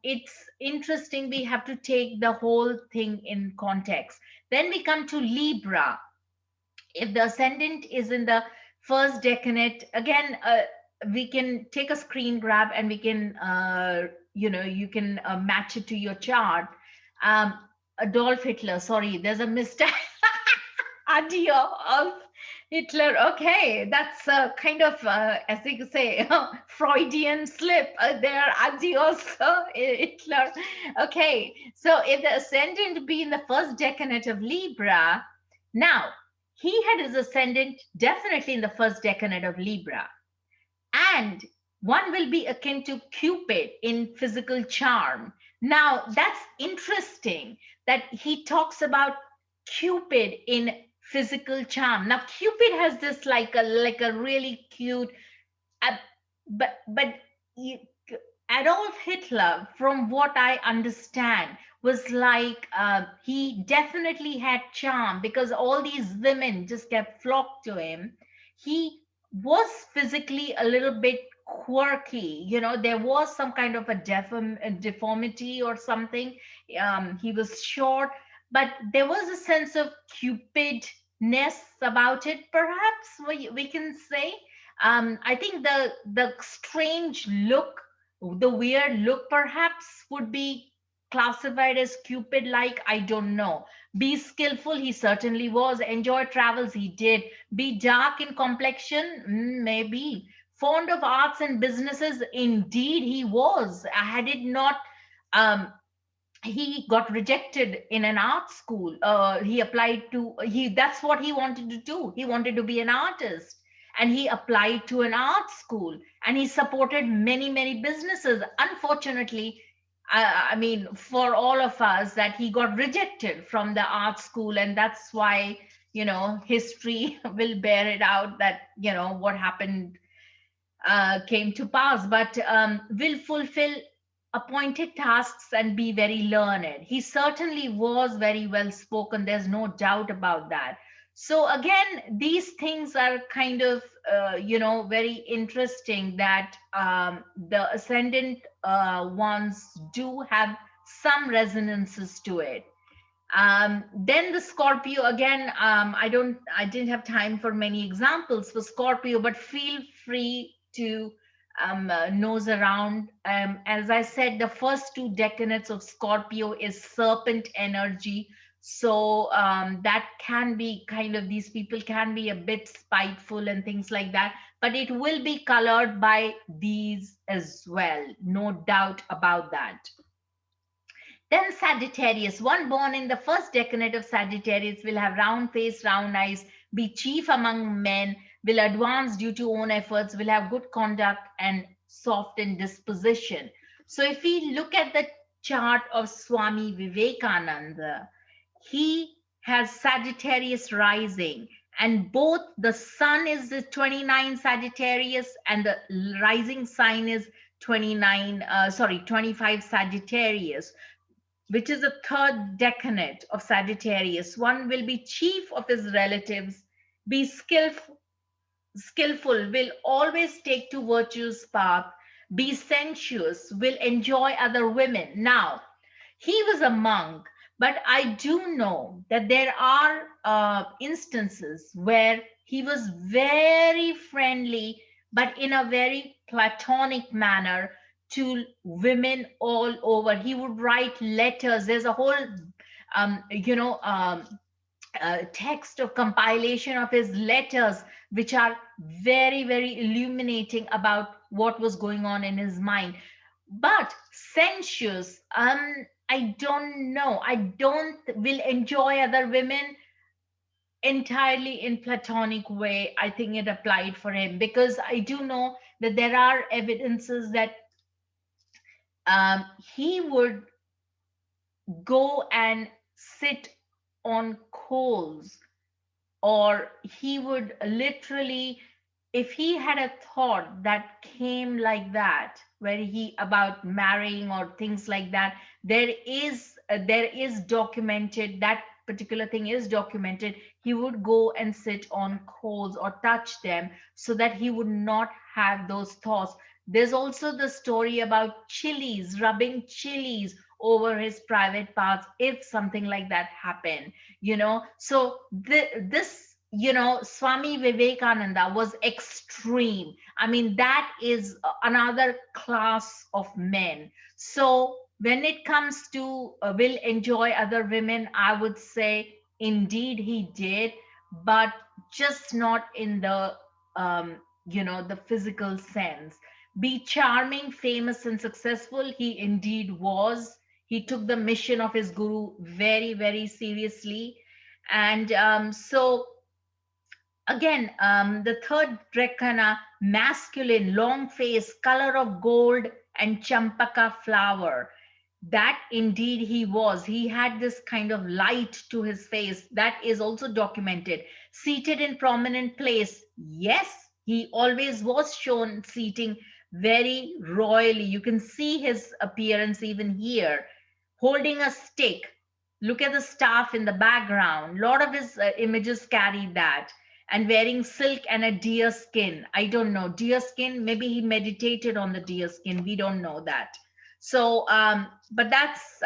it's interesting. We have to take the whole thing in context. Then we come to Libra. If the ascendant is in the first decade, again, we can take a screen grab and we can you can match it to your chart. um, Adolf Hitler, sorry, there's a mistake. Adolf Hitler. Okay, that's kind of, as you say, Freudian slip there. Adios, Hitler. Okay, so if the ascendant be in the first decade of Libra, now he had his ascendant definitely in the first decade of Libra, and one will be akin to Cupid in physical charm. Now, that's interesting that he talks about Cupid in physical charm. Now, Cupid has this like a really cute, uh, but you, Adolf Hitler, from what I understand, was like he definitely had charm because all these women just kept flocked to him. He was physically a little bit quirky. There was some kind of a deformity or something. He was short, but there was a sense of cupidness about it, perhaps we can say. I think the strange look, the weird look, perhaps would be classified as cupid like. I don't know. Be skillful, he certainly was. Enjoy travels, he did. Be dark in complexion, maybe. Fond of arts and businesses, indeed he was. Had it not, um, he got rejected in an art school. He applied to he That's what he wanted to do. He wanted to be an artist, and he applied to an art school, and he supported many many businesses. Unfortunately, I mean, for all of us, that he got rejected from the art school, and that's why history will bear it out, that what happened came to pass. But will fulfill appointed tasks and be very learned. He certainly was very well spoken. There's no doubt about that. So again, these things are kind of very interesting, that the ascendant ones do have some resonances to it. Then the Scorpio, again, I didn't have time for many examples for Scorpio, but feel free to nose around. As I said, the first two decanates of Scorpio is serpent energy. So that can be kind of, these people can be a bit spiteful and things like that, but it will be colored by these as well, no doubt about that. Then Sagittarius, one born in the first decanate of Sagittarius, will have round face, round eyes, be chief among men, will advance due to own efforts, will have good conduct and soft in disposition. So if we look at the chart of Swami Vivekananda, he has Sagittarius rising, and both the sun is the 29 Sagittarius and the rising sign is 25 Sagittarius, which is the third decanate of Sagittarius. One will be chief of his relatives, be skillful, will always take to virtue's path, be sensuous, will enjoy other women. Now, he was a monk, but I do know that there are instances where he was very friendly, but in a very platonic manner, to women all over. He would write letters. There's a whole um, you know um, text of compilation of his letters, which are very very illuminating about what was going on in his mind. But sensuous, I don't know. I don't will enjoy other women entirely in platonic way. I think it applied for him, because I do know that there are evidences that he would go and sit on coals, or he would literally, if he had a thought that came like that, where he about marrying or things like that, there is documented, that particular thing is documented. He would go and sit on coals or touch them, so that he would not have those thoughts. There's also the story about chilies, rubbing chilies over his private parts if something like that happened. So this, Swami Vivekananda was extreme. I mean, that is another class of men. So when it comes to will enjoy other women, I would say indeed he did, but just not in the the physical sense. Be charming, famous, and successful, he indeed was. He took the mission of his guru very very seriously. And so again, the third Dreshkana, masculine, long face, color of gold, and champaka flower. That indeed he was. He had this kind of light to his face. That is also documented. Seated in prominent place. Yes, he always was shown seating very royally. You can see his appearance even here. Holding a stick. Look at the staff in the background. A lot of his images carry that. and wearing silk and a deer skin. I don't know. Deer skin, maybe he meditated on the deer skin. We don't know that. So, but that's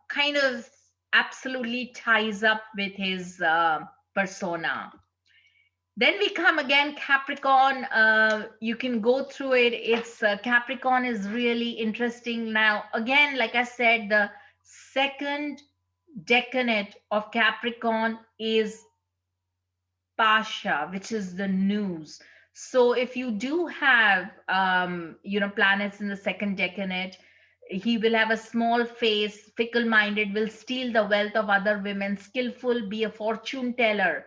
kind of absolutely ties up with his persona. Then we come again, Capricorn. You can go through it. It's Capricorn is really interesting. Now, again, like I said, the second decade of Capricorn is Pasha, which is the news. So if you do have, planets in the second decade, he will have a small face, fickle-minded, will steal the wealth of other women, skillful, be a fortune teller,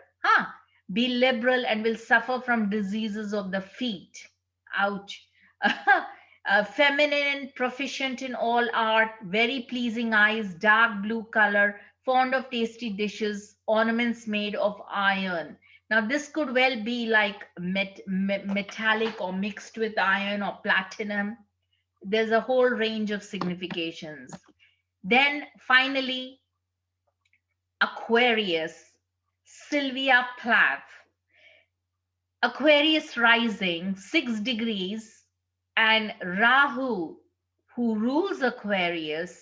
be liberal, and will suffer from diseases of the feet. Ouch. Feminine, proficient in all art, very pleasing eyes, dark blue color, fond of tasty dishes, ornaments made of iron. Now, this could well be like metallic or mixed with iron or platinum. There's a whole range of significations. Then finally, Aquarius, Sylvia Plath. Aquarius rising 6 degrees, and Rahu, who rules Aquarius,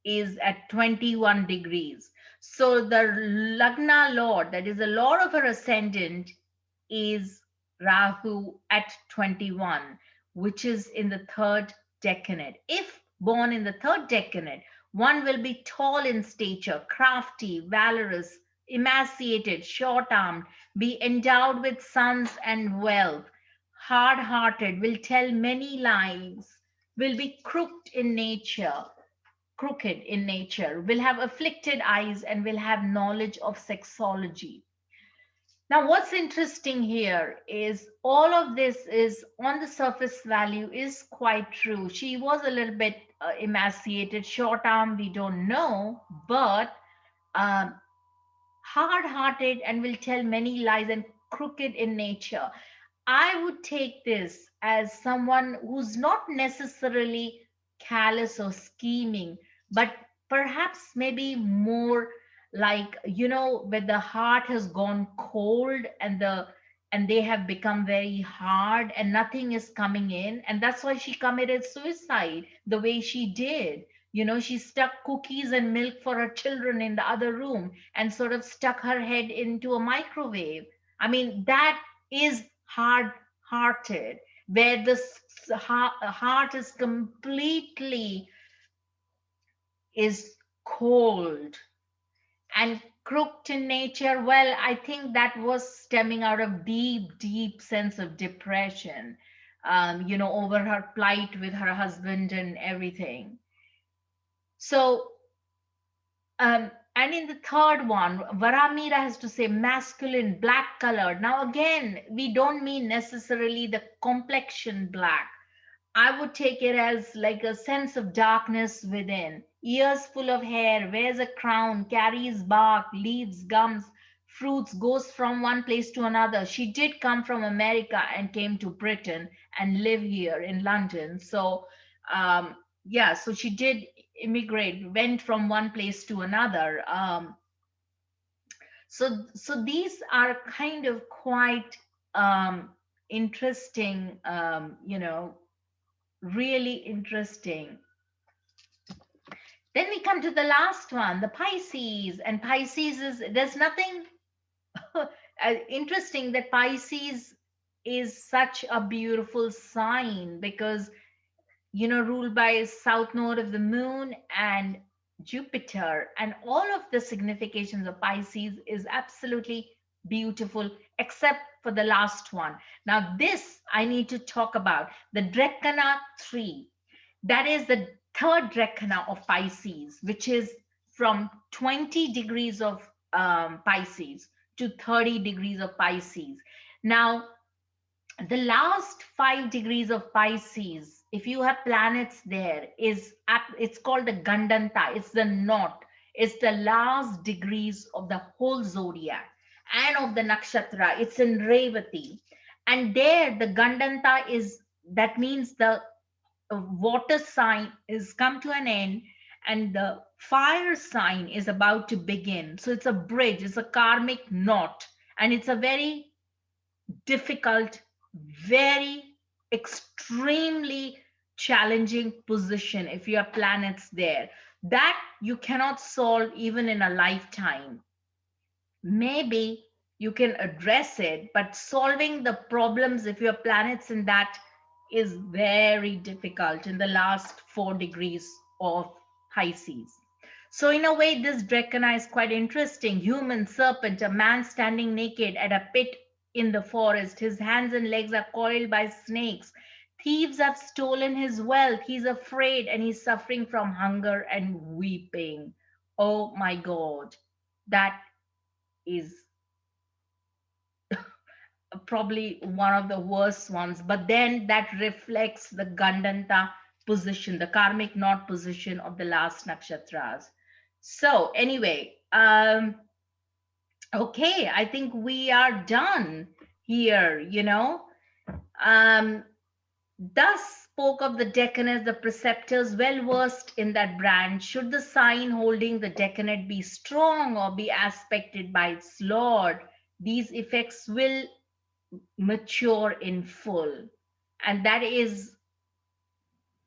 is at 21 degrees. So the Lagna Lord, that is the Lord of her ascendant, is Rahu at 21, which is in the third decade. If born in the third decade, one will be tall in stature, crafty, valorous, emaciated, short armed, be endowed with sons and wealth, hard hearted, will tell many lies, will be crooked in nature, will have afflicted eyes, and will have knowledge of sexology. Now, what's interesting here is all of this is on the surface value is quite true. She was a little bit emaciated, short arm, we don't know, but um, hard hearted and will tell many lies and crooked in nature. I would take this as someone who's not necessarily callous or scheming, but perhaps maybe more like, where the heart has gone cold and they have become very hard and nothing is coming in. And that's why she committed suicide the way she did. She stuck cookies and milk for her children in the other room and sort of stuck her head into a microwave. I mean, that is hard hearted, where the heart is completely is cold and crooked in nature. Well, I think that was stemming out of deep sense of depression, over her plight with her husband and everything. So and in the third one, Varamira has to say masculine, black colored. Now, again, we don't mean necessarily the complexion black. I would take it as like a sense of darkness within. Ears full of hair, wears a crown, carries bark, leaves, gums, fruits, goes from one place to another. She did come from America and came to Britain and live here in London. So, um, yeah, so she did immigrate, went from one place to another. So these are kind of quite interesting, really interesting. Then we come to the last one, the Pisces. And Pisces is, there's nothing interesting that Pisces is such a beautiful sign because, ruled by south node of the moon and Jupiter. And all of the significations of Pisces is absolutely beautiful, except for the last one. Now, this I need to talk about the Dreshkana 3. That is the third Dreshkana of Pisces, which is from 20 degrees of Pisces to 30 degrees of Pisces. Now, the last 5 degrees of Pisces, if you have planets there, it's called the Gandanta. It's the knot. It's the last degrees of the whole zodiac and of the nakshatra. It's in Revati. And there, the Gandanta is, that means the water sign is come to an end and the fire sign is about to begin. So it's a bridge, it's a karmic knot, and it's a very difficult, very extremely challenging position if your planet's there that you cannot solve even in a lifetime. Maybe you can address it, but solving the problems if your planets in that is very difficult in the last 4 degrees of high seas. So in a way, this Dreshkana is quite interesting. Human serpent, a man standing naked at a pit in the forest. His hands and legs are coiled by snakes. Thieves have stolen his wealth. He's afraid and he's suffering from hunger and weeping. Oh my God, that is probably one of the worst ones. But then that reflects the Gandanta position, the karmic knot position of the last nakshatras. So anyway, okay, I think we are done here. Um, Thus spoke of the Decanates, the preceptors well versed in that branch. Should the sign holding the Decanate be strong or be aspected by its lord, these effects will mature in full. And that is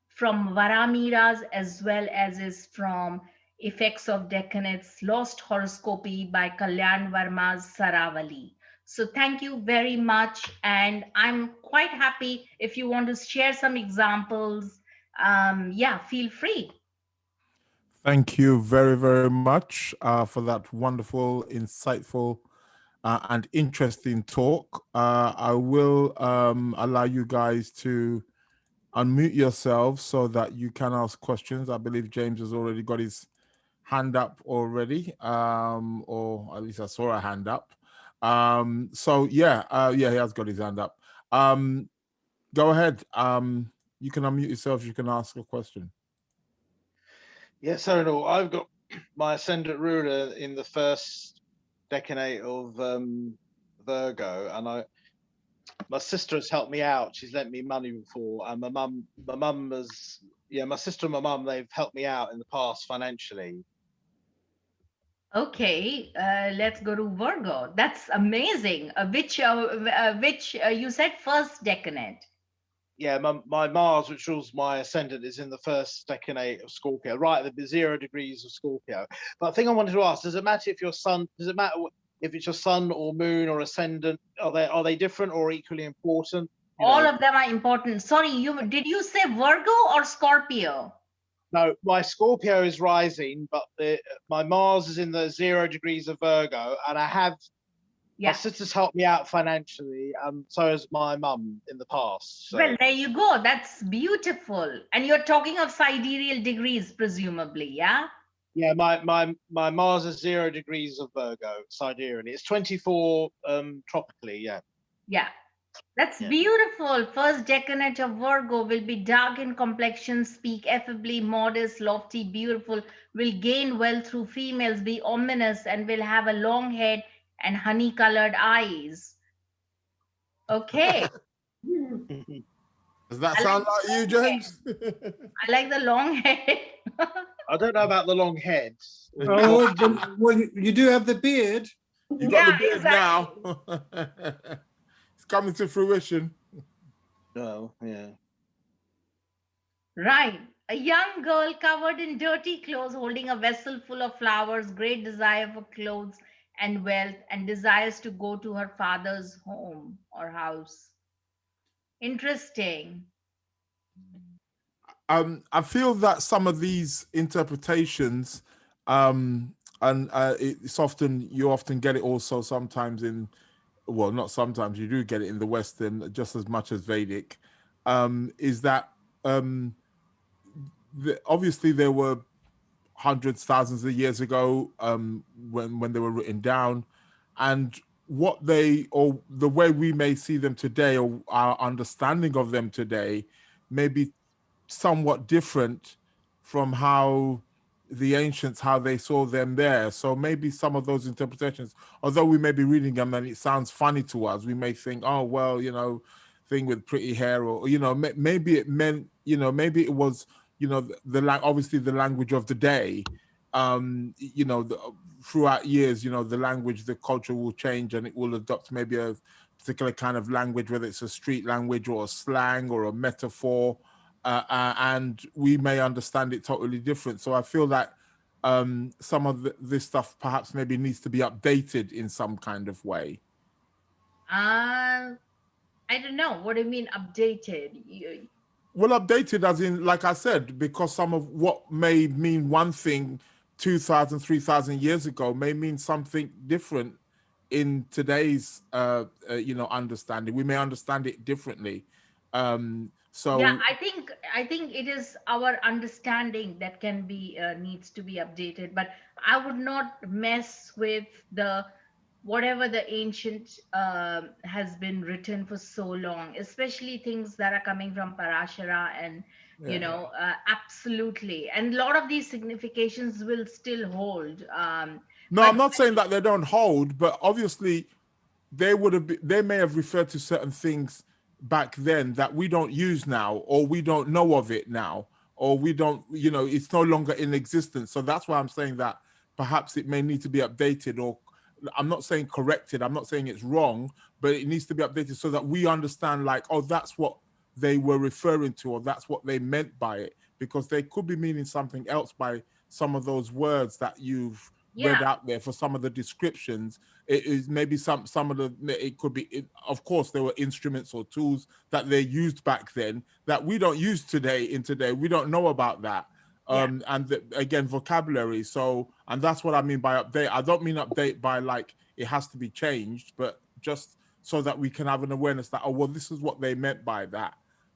from Varamiras as well as is from Effects of Decanates, Lost Horoscopy by Kalyan Varma's Saravali. So thank you very much. And I'm quite happy if you want to share some examples. Yeah, feel free. Thank you very, very much for that wonderful, insightful, and interesting talk. I will allow you guys to unmute yourselves so that you can ask questions. I believe James has already got his hand up already, or at least I saw a hand up. So yeah, yeah, he has got his hand up. Go ahead. You can unmute yourself. You can ask a question. Yes, Cyril, I've got my ascendant ruler in the first decade of Virgo, and my sister has helped me out. She's lent me money before, and my mum was, yeah, my sister and my mum, they've helped me out in the past financially. Okay, let's go to Virgo. That's amazing. Which you said first decade. Yeah, my Mars, which rules my ascendant, is in the first decade of Scorpio, right at the 0 degrees of Scorpio. But the thing I wanted to ask, does it matter if your sun, does it matter if it's your sun or moon or ascendant? Are they different or equally important? All of them are important. Sorry, did you say Virgo or Scorpio? No, my Scorpio is rising, but my Mars is in the 0 degrees of Virgo, and my sister's helped me out financially, and so has my mum in the past. So. Well, there you go. That's beautiful. And you're talking of sidereal degrees, presumably, yeah? Yeah, my Mars is 0 degrees of Virgo, sidereally. It's 24 tropically, yeah. Yeah. That's beautiful. First decade of Virgo will be dark in complexion, speak affably, modest, lofty, beautiful, will gain wealth through females, be ominous, and will have a long head and honey-colored eyes. Okay. Does that sound like you, James? I like the long head. I don't know about the long head. Oh, well, you do have the beard. You got the beard now. It's coming to fruition. Oh, yeah. Right. A young girl covered in dirty clothes, holding a vessel full of flowers, great desire for clothes and wealth, and desires to go to her father's home or house. Interesting. I feel that some of these interpretations, and it's often you often get it also sometimes in, well, not sometimes, you do get it in the Western just as much as Vedic. Is that obviously there were hundreds, thousands of years ago when they were written down, and what they, or the way we may see them today, or our understanding of them today, may be somewhat different from how the ancients, how they saw them there. So maybe some of those interpretations, although we may be reading them and it sounds funny to us, we may think, oh, well, thing with pretty hair, or, maybe it meant, maybe it was, obviously the language of the day, throughout years, the language, the culture will change and it will adopt maybe a particular kind of language, whether it's a street language or a slang or a metaphor, and we may understand it totally different. So I feel that some of this stuff perhaps maybe needs to be updated in some kind of way. I don't know. What do you mean updated? Well, updated as in, like I said, because some of what may mean one thing 2,000, 3,000 years ago may mean something different in today's, understanding. We may understand it differently. Yeah, So I think it is our understanding that can be needs to be updated, but I would not mess with the whatever the ancient has been written for so long, especially things that are coming from Parashara, and yeah. absolutely, and a lot of these significations will still hold. No, But I'm not saying that they don't hold, but obviously they may have referred to certain things back then that we don't use now, or we don't know of it now, or we don't, it's no longer in existence. So that's why I'm saying that perhaps it may need to be updated, or I'm not saying corrected, I'm not saying it's wrong, but it needs to be updated so that we understand, like, oh, that's what they were referring to, or that's what they meant by it, because they could be meaning something else by some of those words that you've read yeah, out there for some of the descriptions. It is maybe some of the, it could be of course there were instruments or tools that they used back then that we don't use today. We don't know about that. yeah. Again, vocabulary. So, and that's what I mean by update. I don't mean update by like it has to be changed, but just so that we can have an awareness that, oh well, this is what they meant by that.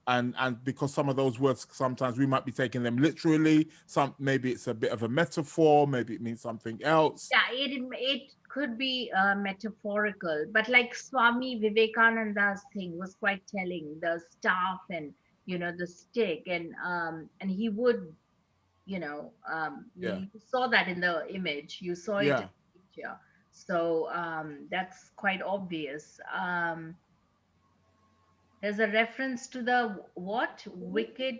And because some of those words, sometimes we might be taking them literally, maybe it's a bit of a metaphor, maybe it means something else. Yeah, it could be metaphorical, but like Swami Vivekananda's thing was quite telling. The staff and the stick, and he would Yeah, you saw that in the image. You saw it in yeah. the picture, so that's quite obvious. There's a reference to the what wicked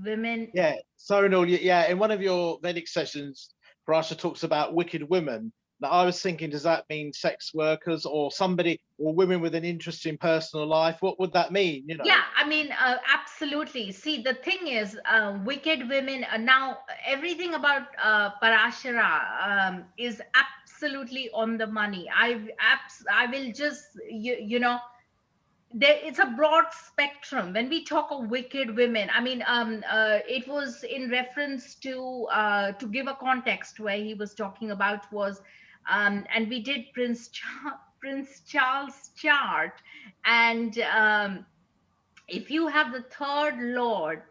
women. Yeah, Sonal, yeah, in one of your Vedic sessions, Parasha talks about wicked women. Now, I was thinking, does that mean sex workers or somebody or women with an interesting personal life? What would that mean? Yeah, I mean, absolutely. See, the thing is, wicked women. Now, everything about Parashara is absolutely on the money. I will just, it's a broad spectrum. When we talk of wicked women, I mean, it was in reference to give a context where he was talking about was, and we did Prince Charles chart, and if you have the third lord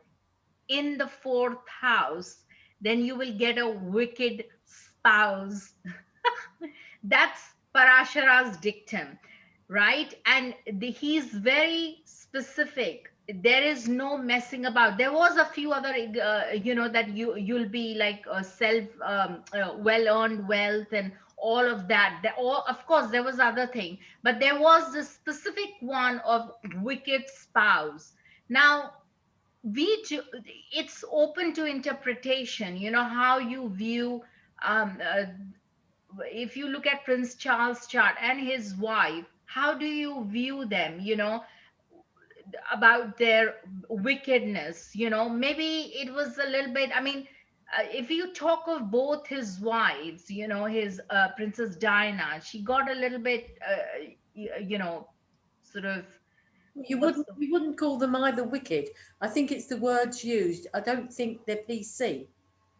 in the fourth house, then you will get a wicked spouse. That's Parashara's dictum, right? And he's very specific. There is no messing about. There was a few other, that you'll be like self well-earned wealth and all of that. All, of course, there was other thing, but there was this specific one of wicked spouse. Now it's open to interpretation. How you view if you look at Prince Charles' chart and his wife, how do you view them, about their wickedness? Maybe it was a little bit, I mean, if you talk of both his wives, his Princess Diana, she got a little bit, sort of, You what's wouldn't the, you wouldn't call them either wicked. I think it's the words used. I don't think they're PC,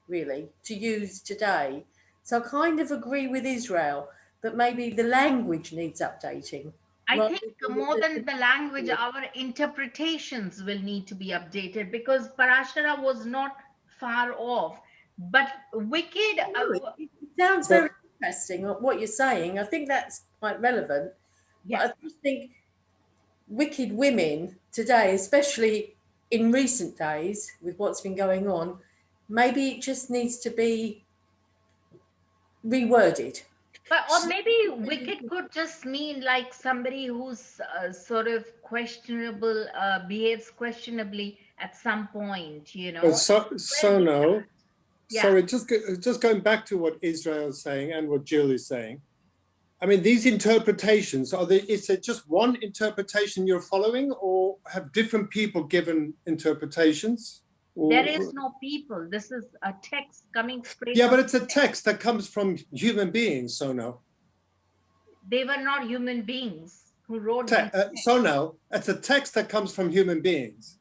really, to use today. So I kind of agree with Israel that maybe the language needs updating. I Rather think than more than the language, our interpretations will need to be updated, because Parashara was not far off. But wicked, it sounds But very interesting what you're saying. I think that's quite relevant. But yes, I just think wicked women today, especially in recent days with what's been going on, maybe it just needs to be reworded. but or maybe wicked could just mean like somebody who's sort of questionable, behaves questionably at some point, Well, Sono, yeah, sorry, just going back to what Israel is saying and what Jill is saying. I mean, these interpretations, is it just one interpretation you're following, or have different people given interpretations? There is no people. This is a text coming straight. Yeah, but it's a text that comes from human beings, Sonal. They were not human beings who wrote these texts. Sonal, it's a text that comes from human beings.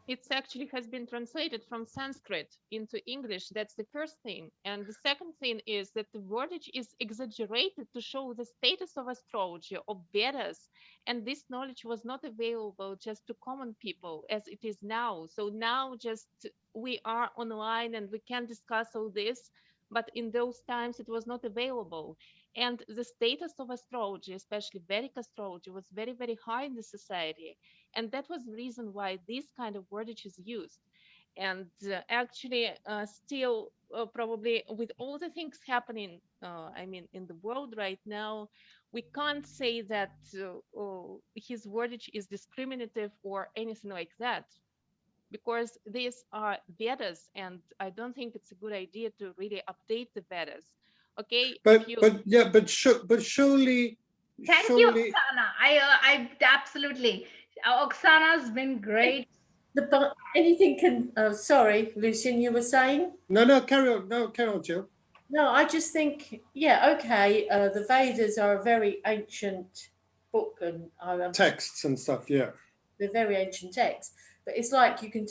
It actually has been translated from Sanskrit into English. That's the first thing. And the second thing is that the wordage is exaggerated to show the status of astrology, of Vedas. And this knowledge was not available just to common people as it is now. So now just we are online and we can discuss all this. But in those times, it was not available. And the status of astrology, especially Vedic astrology, was very, very high in the society. And that was the reason why this kind of wordage is used. And actually, still, probably with all the things happening, I mean, in the world right now, we can't say that his wordage is discriminative or anything like that, because these are Vedas, and I don't think it's a good idea to really update the Vedas. Okay, but surely. Thank you, Oksana. I absolutely. Oksana's been great. Anything can. Sorry, Lucian, you were saying? No, carry on. No, carry on, Jill. No, I just think, yeah, okay. The Vedas are a very ancient book and texts and stuff. Yeah, they're very ancient texts. But it's like you can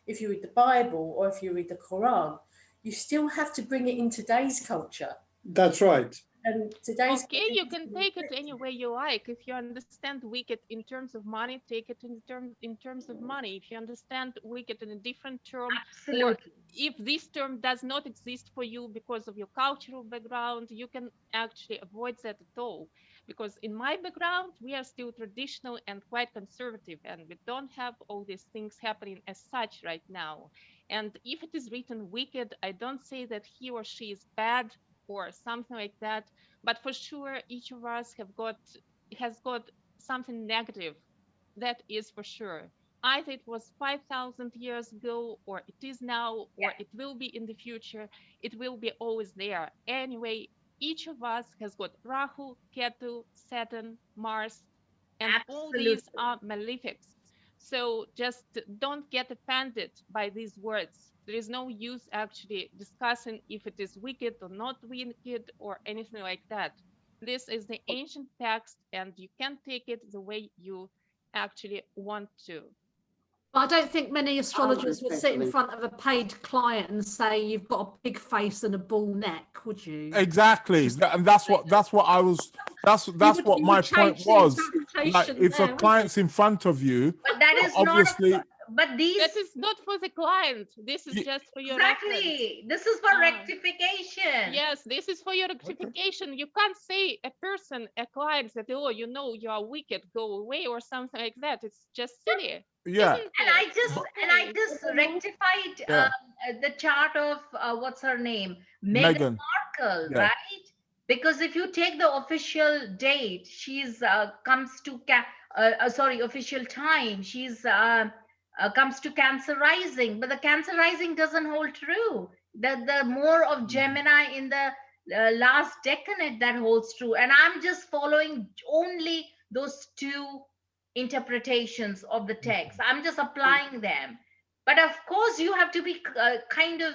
if you read the Bible or if you read the Quran, you still have to bring it in today's culture. That's right. And today's you can take it any way you like. If you understand wicked in terms of money, take it in terms of money. If you understand wicked in a different term, absolutely. If this term does not exist for you because of your cultural background, you can actually avoid that at all. Because in my background, we are still traditional and quite conservative, and we don't have all these things happening as such right now. And if it is written wicked, I don't say that he or she is bad or something like that, but for sure each of us has got something negative. That is for sure. Either it was 5,000 years ago, or it is now, or it will be in the future. It will be always there. Anyway, each of us has got Rahu, Ketu, Saturn, Mars, and all these are malefics. So just don't get offended by these words. There is no use actually discussing if it is wicked or not wicked or anything like that. This is the ancient text, and you can take it the way you actually want to. I don't think many astrologers would sit in front of a paid client and say you've got a big face and a bull neck, would you? Exactly, and that's what I was. That's what my point was. Like, if a client's in front of you, but that is obviously. But that is not for the client. This is just for your reference. This is for rectification. Yes, this is for your rectification. Okay. You can't say a client that, oh, you are wicked, go away or something like that. It's just silly. Yeah. And I just rectified the chart of what's her name, Meghan Markle, right? Because if you take the official date, she's comes to official time. She's comes to Cancer rising, but the Cancer rising doesn't hold true. The more of Gemini in the last decanate that holds true, and I'm just following only those two interpretations of the text. I'm just applying them. But of course, you have to be kind of,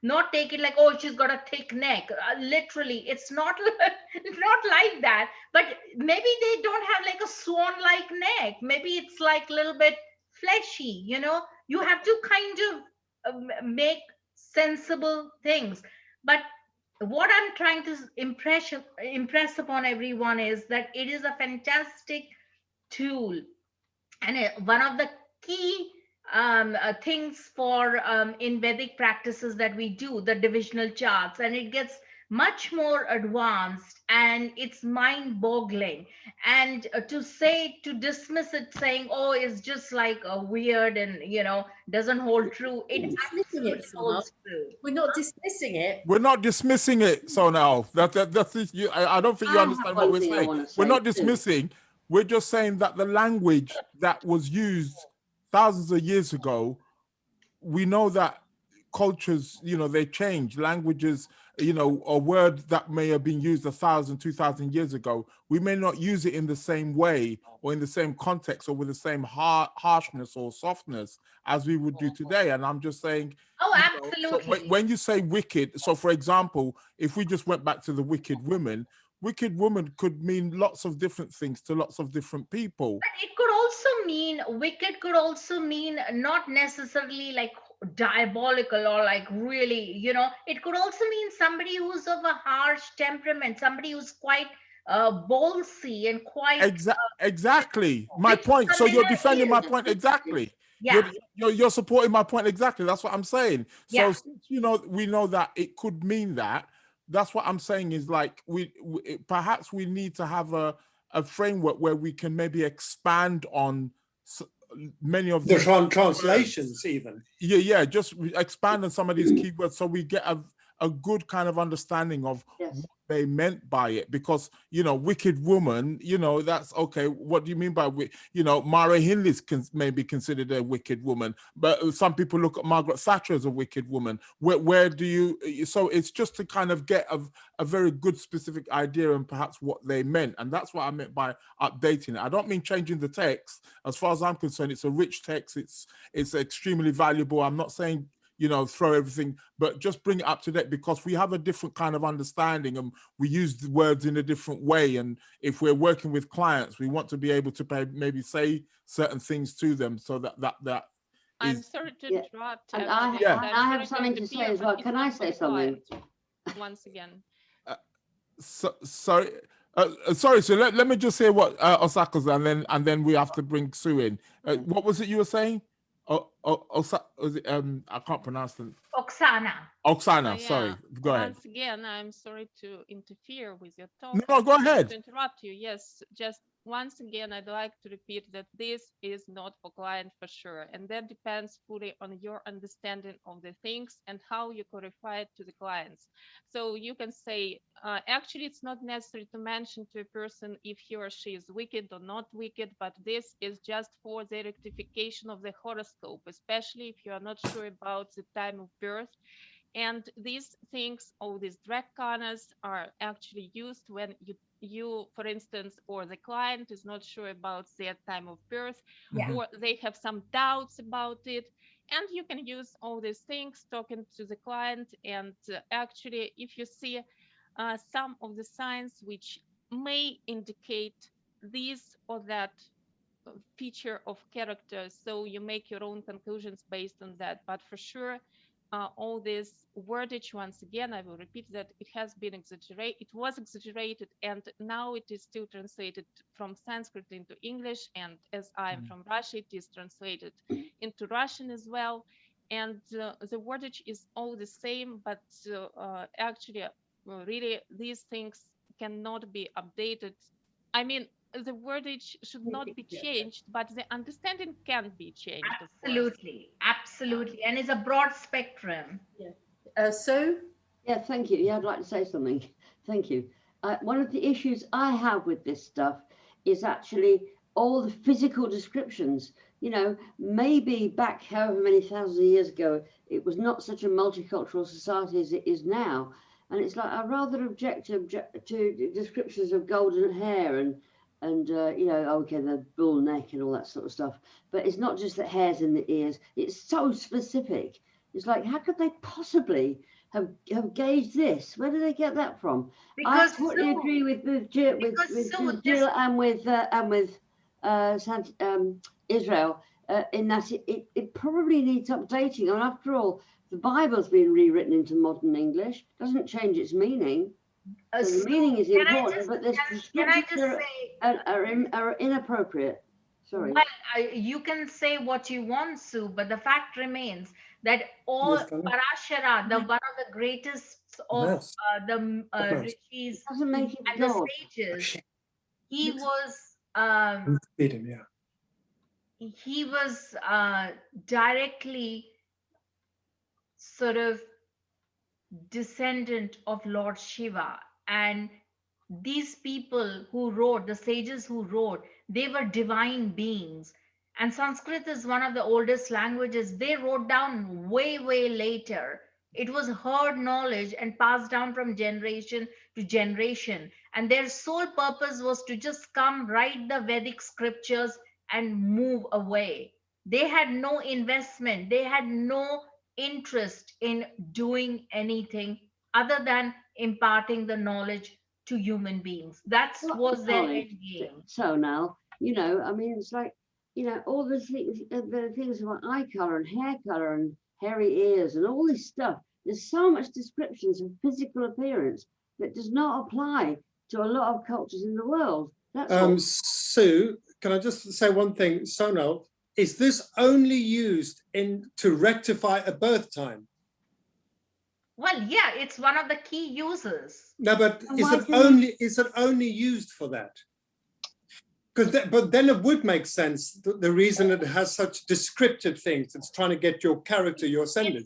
not take it like, oh, she's got a thick neck. Literally, it's not like that. But maybe they don't have like a swan-like neck. Maybe it's like a little bit fleshy. You have to kind of make sensible things. But what I'm trying to impress upon everyone is that it is a fantastic tool, and one of the key things for in Vedic practices that we do, the divisional charts, and it gets much more advanced and it's mind-boggling. And to dismiss it saying, oh, it's just like a weird and doesn't hold true, it absolutely holds true. We're not dismissing it. We're not dismissing it. So now that's I don't think you understand what we're saying. We're not dismissing. We're just saying that the language that was used thousands of years ago, we know that cultures, you know, they change. Languages, you know, a word that may have been used 1,000, 2,000 years ago, we may not use it in the same way or in the same context or with the same harshness or softness as we would do today. And I'm just saying, Oh, you know, so absolutely. when you say wicked, so for example, if we just went back to the wicked woman could mean lots of different things to lots of different people. But it could also mean, wicked could also mean not necessarily like diabolical or like really, you know, it could also mean somebody who's of a harsh temperament, somebody who's quite ballsy and quite Exactly my which point. So you're Pamela defending my is. point exactly. Yeah, You're supporting my point exactly. That's what I'm saying. So yeah. since, you know, we know that it could mean that. That's what I'm saying is like we perhaps we need to have a framework where we can maybe expand on many of The these translations words. even. Yeah, just expand on some of these keywords so we get a good kind of understanding of Yes. what they meant by it. Because, you know, wicked woman, you know, that's okay. What do you mean by, you know, Mara Hindley's may be considered a wicked woman, but some people look at Margaret Thatcher as a wicked woman. Where do you, so it's just to kind of get a very good specific idea and perhaps what they meant. And that's what I meant by updating it. I don't mean changing the text. As far as I'm concerned, it's a rich text. It's extremely valuable. I'm not saying, you know, throw everything, but just bring it up to date, because we have a different kind of understanding and we use the words in a different way. And if we're working with clients, we want to be able to maybe say certain things to them so that I'm is. sorry to Yeah. interrupt. And actually, I, and I'm I sorry have something to say interfere, as but well. it's Can I not for say the something? client. Once again. Sorry. Sorry, so let me just say what Osaka's, and then we have to bring Sue in. What was it you were saying? Was it, I can't pronounce them. Oksana. Oksana, Yeah. sorry. Go ahead. Once again, I'm sorry to interfere with your talk. No, go and ahead. To interrupt you. Yes, just once again, I'd like to repeat that this is not for client for sure. And that depends fully on your understanding of the things and how you clarify it to the clients. So you can say, actually, it's not necessary to mention to a person if he or she is wicked or not wicked, but this is just for the rectification of the horoscope, especially if you are not sure about the time of birth. And these things, all these Dreshkanas, are actually used when you, for instance, or the client is not sure about their time of birth, Yeah. or they have some doubts about it. And you can use all these things talking to the client. And actually, if you see some of the signs which may indicate this or that feature of character, so you make your own conclusions based on that. But for sure, all this wordage, once again, I will repeat that it has been exaggerated. It was exaggerated, and now it is still translated from Sanskrit into English. And as I'm from Russia, it is translated into Russian as well. And the wordage is all the same, but actually, really, these things cannot be updated. I mean, the wordage should not be changed, but the understanding can be changed, of course. Absolutely. And it's a broad spectrum. Sue? Yeah, thank you. Yeah, I'd like to say something. Thank you. One of the issues I have with this stuff is actually all the physical descriptions. You know, maybe back however many thousands of years ago, it was not such a multicultural society as it is now. And it's like, I rather object to descriptions of golden hair and you know, okay, the bull neck and all that sort of stuff. But it's not just the hairs in the ears. It's so specific. It's like, how could they possibly have gauged this? Where did they get that from? Because I totally agree with Jill and with Israel in that it probably needs updating. And after all, the Bible's been rewritten into modern English. Doesn't change its meaning. So the meaning is important, but the descriptions are inappropriate. Sorry. Well, you can say what you want, Sue, but the fact remains that all Parashara, one of the greatest of the rishis Doesn't make it and God. the sages, he was directly sort of descendant of Lord Shiva. And these people who wrote, the sages who wrote, they were divine beings. And Sanskrit is one of the oldest languages. They wrote down way, way later. It was heard knowledge and passed down from generation to generation. And their sole purpose was to just come, write the Vedic scriptures, and move away. They had no investment, they had no interest in doing anything other than imparting the knowledge to human beings. That What was their knowledge? end game. So now, you know, I mean, it's like, you know, all the things about eye color and hair color and hairy ears and all this stuff. There's so much descriptions of physical appearance that does not apply to a lot of cultures in the world. That's all. Sue, can I just say one thing? Sonal, is this only used to rectify a birth time? Well, yeah, it's one of the key uses. No, but And is why it didn't- only used for that? But then it would make sense. The reason it has such descriptive things, it's trying to get your character, your ascendant.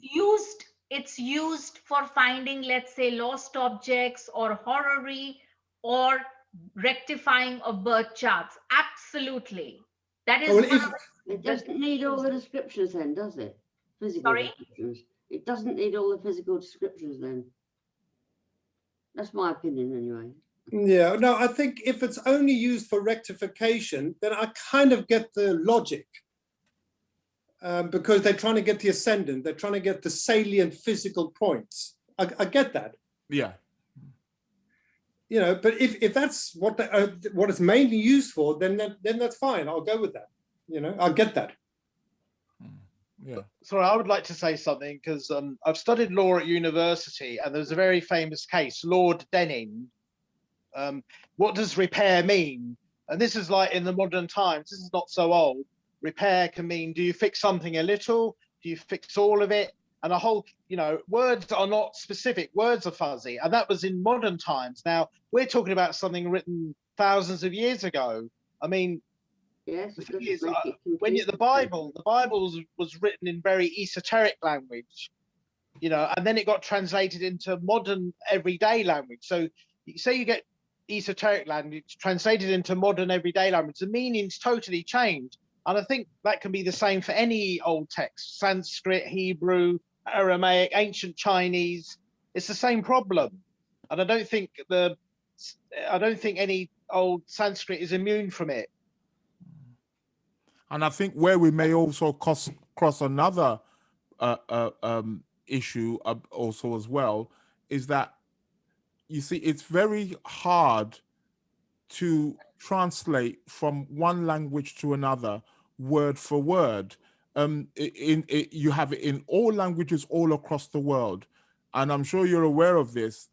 It's used for finding, let's say, lost objects or horary or rectifying of birth charts. Absolutely. That is Oh, well, one if- of the- It doesn't need all the descriptions then, does it? Physical Sorry? descriptions. It doesn't need all the physical descriptions then. That's my opinion anyway. Yeah, no, I think if it's only used for rectification, then I kind of get the logic. Because they're trying to get the ascendant, they're trying to get the salient physical points. I get that. Yeah. You know, but if that's what it's mainly used for, then that's fine. I'll go with that. You know, I'll get that. Yeah. Sorry, I would like to say something because I've studied law at university, and there's a very famous case, Lord Denning. What does repair mean? And this is like in the modern times. This is not so old. Repair can mean, do you fix something a little? Do you fix all of it? And a whole, you know, words are not specific. Words are fuzzy, and that was in modern times. Now we're talking about something written thousands of years ago. I mean, Yes. the it thing doesn't is, make it when confusing. the Bible was written in very esoteric language, you know, and then it got translated into modern everyday language. So say you get esoteric language translated into modern everyday language, the meanings totally change. And I think that can be the same for any old text, Sanskrit, Hebrew, Aramaic, ancient Chinese. It's the same problem. And I don't think any old Sanskrit is immune from it. And I think where we may also cross another issue also as well is that, you see, it's very hard to translate from one language to another word for word. You have it in all languages all across the world, and I'm sure you're aware of this,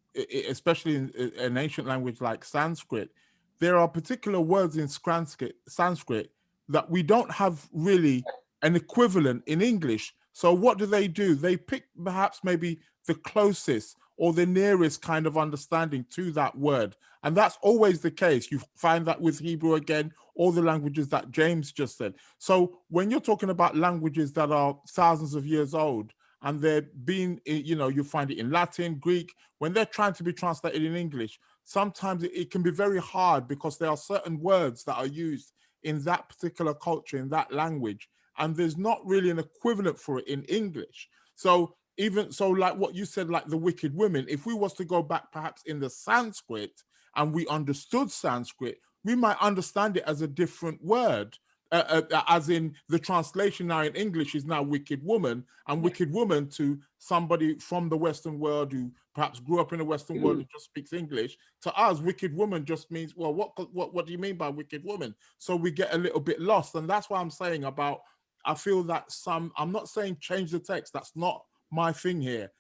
especially in an ancient language like Sanskrit. There are particular words in Sanskrit that we don't have really an equivalent in English. So what do? They pick perhaps maybe the closest or the nearest kind of understanding to that word. And that's always the case. You find that with Hebrew again, all the languages that James just said. So when you're talking about languages that are thousands of years old, and they're being, you know, you find it in Latin, Greek, when they're trying to be translated in English, sometimes it can be very hard because there are certain words that are used in that particular culture, in that language, and there's not really an equivalent for it in English. So even so, like what you said, like the wicked women, if we was to go back perhaps in the Sanskrit and we understood Sanskrit, we might understand it as a different word, as in the translation now in English is now wicked woman, and wicked woman to somebody from the Western world who perhaps grew up in the Western world and just speaks English. To us, wicked woman just means, well, what do you mean by wicked woman? So we get a little bit lost. And that's why I'm saying about, I feel that I'm not saying change the text. That's not my thing here.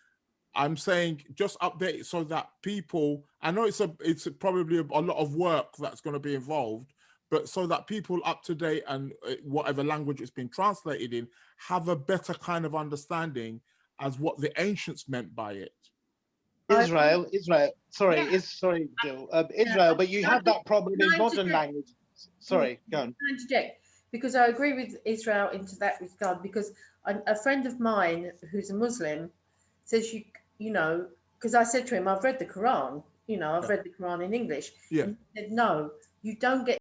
I'm saying just update it so that people, I know it's probably a lot of work that's going to be involved, but so that people up to date and whatever language it's been translated in have a better kind of understanding as what the ancients meant by it. Israel, sorry, Yeah. sorry, Jill, Israel, but you have that problem in modern languages. Sorry, go on. Can I interject? Because I agree with Israel into that regard, because a friend of mine who's a Muslim says, you know, because I said to him, I've read the Quran, you know, I've read the Quran in English. Yeah. And he said, no, you don't get